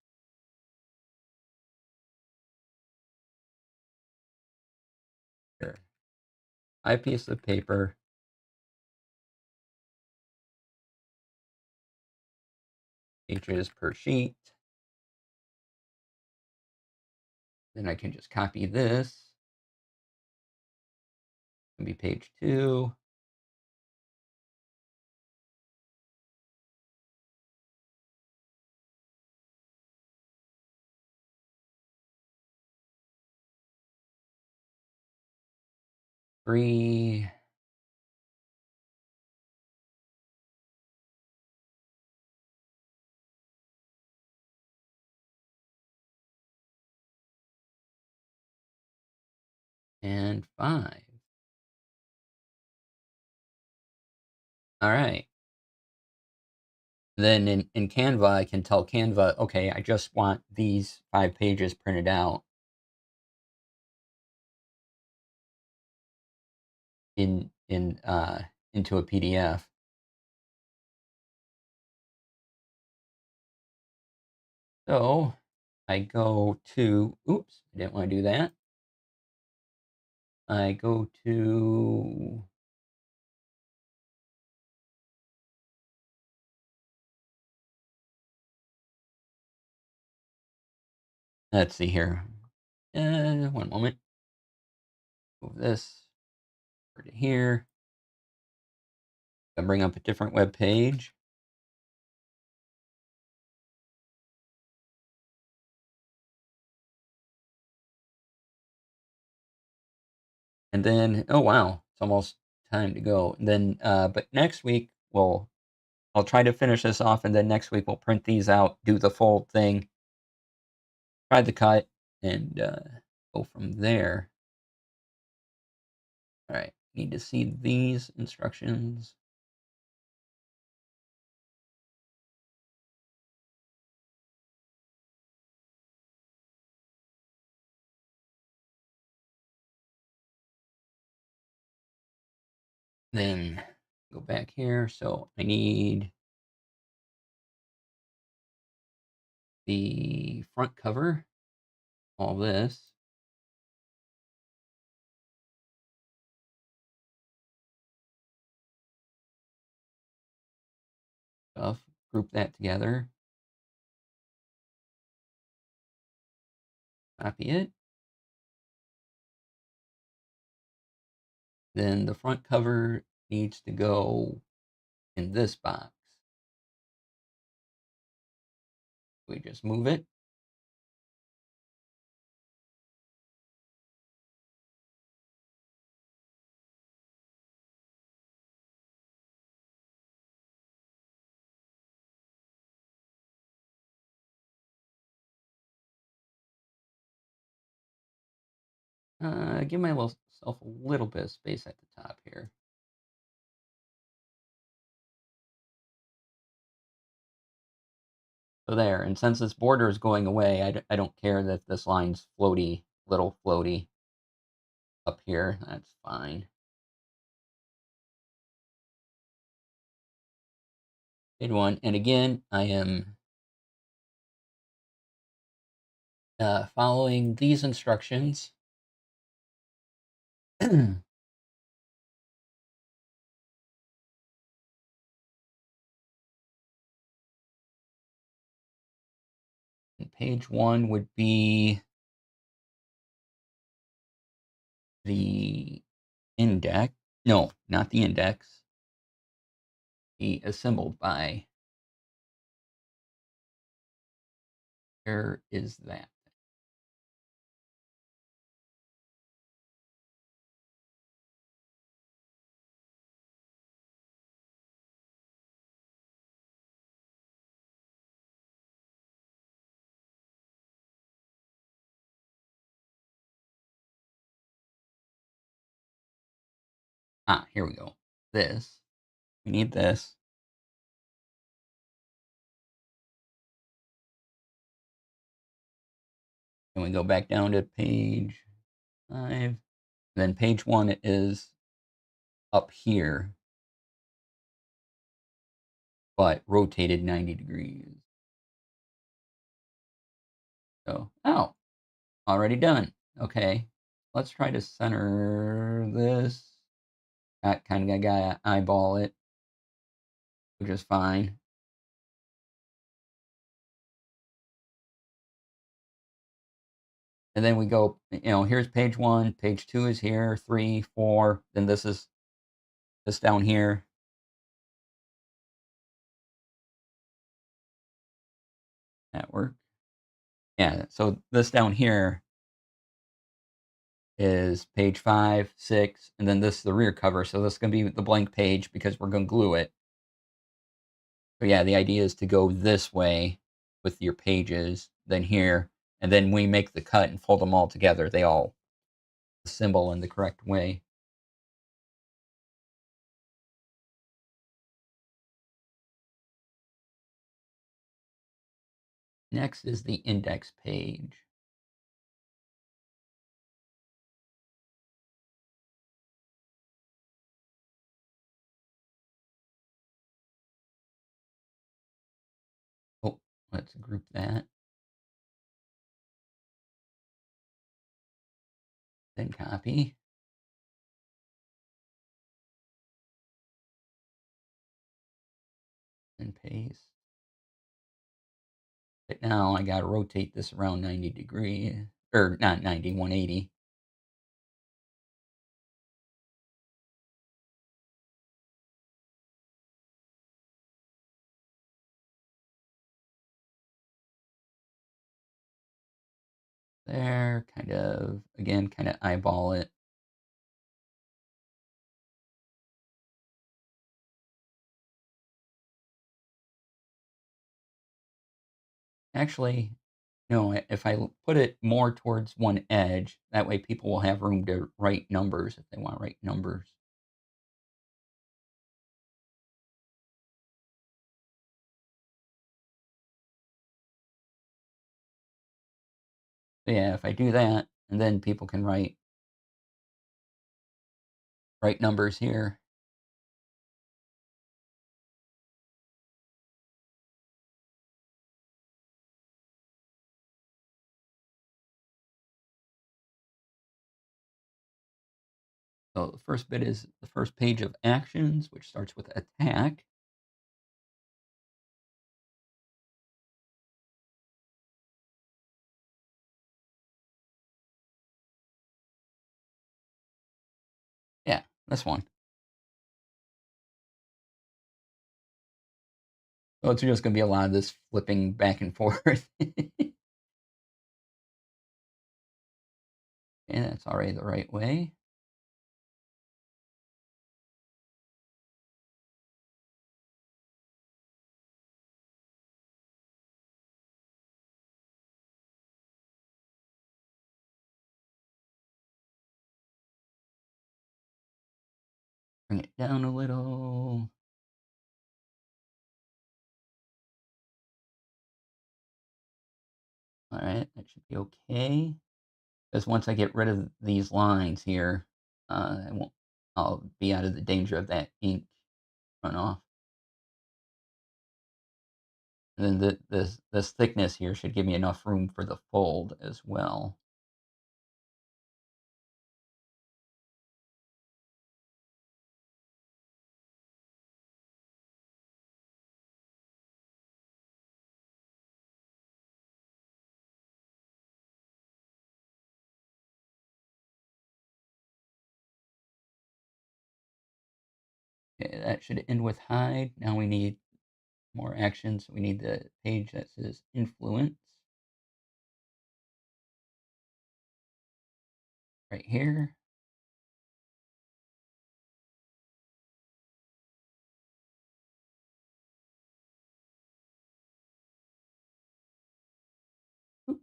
Here. 5 pieces of paper. Pages per sheet. Then I can just copy this. It'll be page 2. Three. And 5. All right. Then in Canva, I can tell Canva, okay, I just want these 5 pages printed out into a PDF. So I go to, oops, I didn't want to do that. I go to, let's see here. One moment. Move this over to here. I'll bring up a different web page. And then, oh wow, it's almost time to go. And then, but next week I'll try to finish this off, and then next week we'll print these out, do the full thing, try the cut, and go from there. All right, need to see these instructions. Then go back here. So I need the front cover, all this. Stuff, group that together. Copy it. Then the front cover needs to go in this box. We just move it. Give myself a little bit of space at the top here. So there, and since this border is going away, I don't care that this line's floaty, little floaty up here. That's fine. Good one. And again, I am following these instructions. And page 1 would be the index. No, not the index. The assembled by. Where is that? Ah, here we go. This. We need this. And we go back down to page 5. Then page 1 is up here, but rotated 90 degrees. So, oh, already done. Okay, let's try to center this. Kind of gotta eyeball it, which is fine. And then we go, here's page 1, page 2 is here, 3, 4, then this is this down here. That work? Yeah, so this down here is page 5, 6, and then this is the rear cover, so this is going to be the blank page because we're going to glue it. So yeah, the idea is to go this way with your pages, then here, and then we make the cut and fold them all together. They all assemble in the correct way. Next is the index page. Oh, let's group that. Then copy. And paste. But now I gotta rotate this around 90 degrees, or not 90, 180. There, kind of eyeball it. Actually, no, if I put it more towards one edge, that way people will have room to write numbers if they want to write numbers. So yeah, if I do that, and then people can write numbers here. So the first bit is the first page of actions, which starts with attack. Yeah, this one. So it's just going to be a lot of this flipping back and forth. And that's already the right way. Bring it down a little. All right, that should be okay. Because once I get rid of these lines here, I'll be out of the danger of that ink runoff. And then this thickness here should give me enough room for the fold as well. Okay, that should end with hide. Now we need more actions. We need the page that says influence right here. Oops.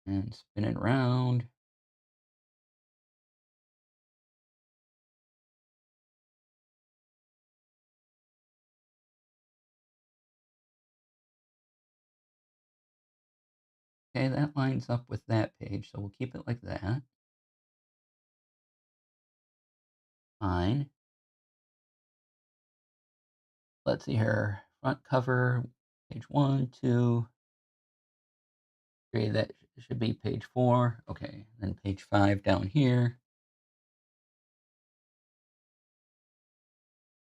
And spin it around. Okay, that lines up with that page, so we'll keep it like that. Fine. Let's see here. Front cover, page 1, 2, 3. That should be page 4. Okay, then page 5 down here.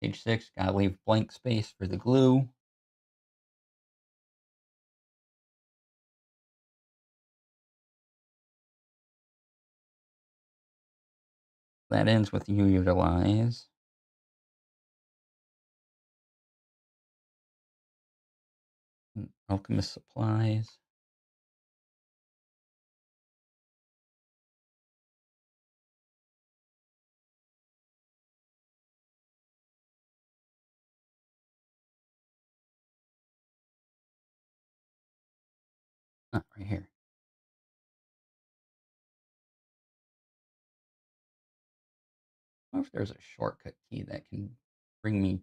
Page 6, gotta leave blank space for the glue. That ends with you utilize. Alchemist supplies. Right here. I wonder if there's a shortcut key that can bring me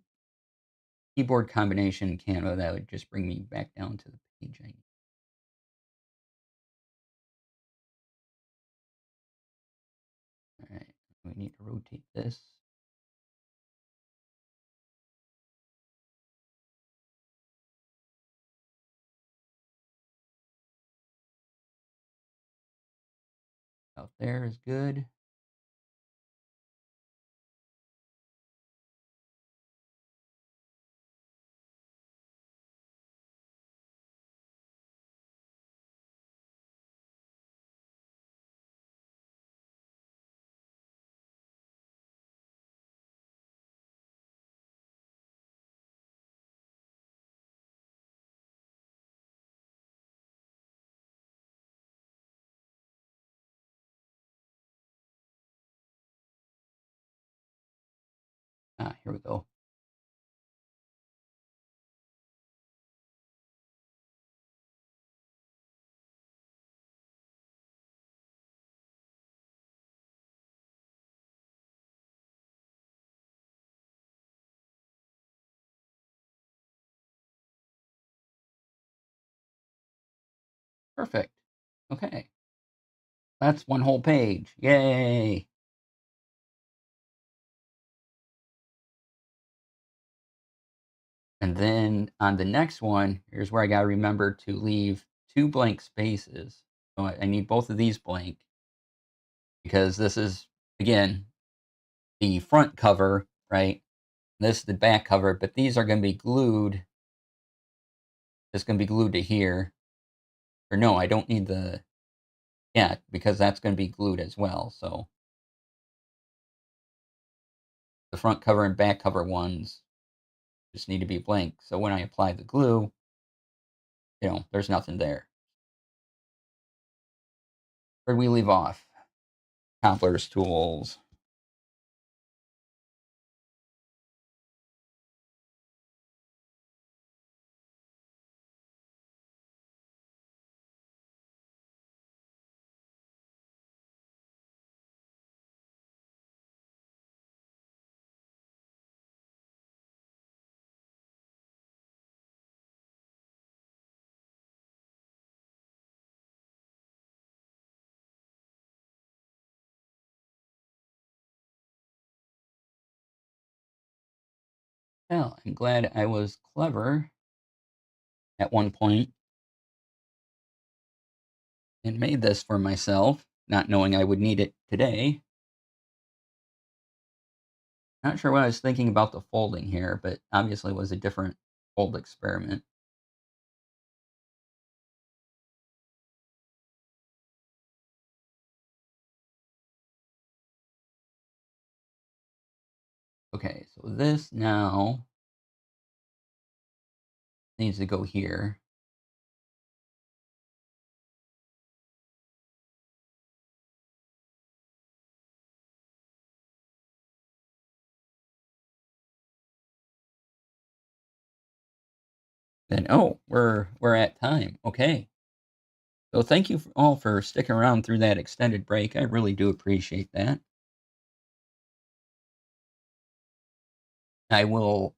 keyboard combination Canva that would just bring me back down to the page I need. All right, we need to rotate this. Out there is good. Here we go. Perfect. Okay. That's one whole page. Yay. And then on the next one, here's where I got to remember to leave 2 blank spaces. So I need both of these blank because this is, again, the front cover, right? This is the back cover, but these are going to be glued. It's going to be glued to here. Or no, I don't need the, yeah, because that's going to be glued as well. So the front cover and back cover ones just need to be blank. So when I apply the glue, there's nothing there. Where do we leave off? Cobbler's tools. Well, I'm glad I was clever at one point and made this for myself, not knowing I would need it today. Not sure what I was thinking about the folding here, but obviously it was a different fold experiment. Okay, so this now needs to go here. Then, oh, we're at time. Okay. So thank you all for sticking around through that extended break. I really do appreciate that. I will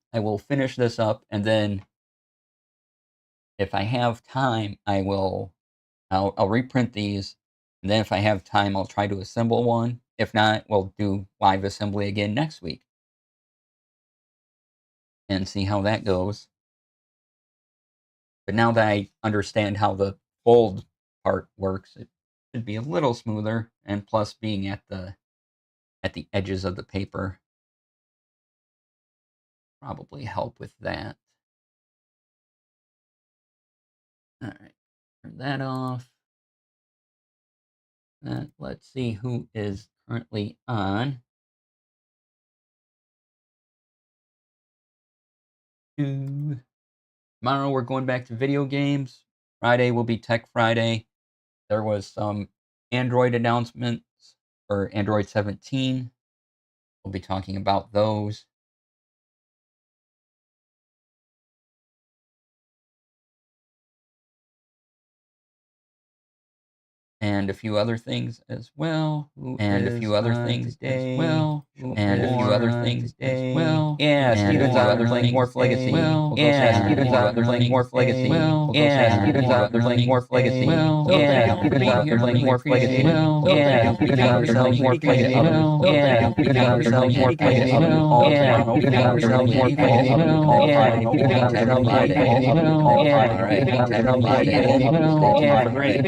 finish this up, and then if I have time, I'll reprint these, and then if I have time, I'll try to assemble one. If not, we'll do live assembly again next week and see how that goes. But now that I understand how the fold part works, it should be a little smoother, and plus being at the edges of the paper probably help with that. All right, turn that off. Let's see who is currently on. Tomorrow we're going back to video games. Friday will be Tech Friday. There was some Android announcements for Android 17. We'll be talking about those. And a few other things as well. Yeah, Steven's out there playing Morph Legacy. Yeah, Steven's out there playing Morph Legacy. Yeah, Steven's out there playing Morph Legacy. Yeah, Steven's out there playing Morph Legacy. Yeah, we got ourselves Morph Legacy. Yeah, we got ourselves Morph Legacy. Yeah, we got ourselves Morph Legacy. Yeah, we got ourselves Morph Legacy. Yeah, all right, we got ourselves Morph Legacy. Yeah, great.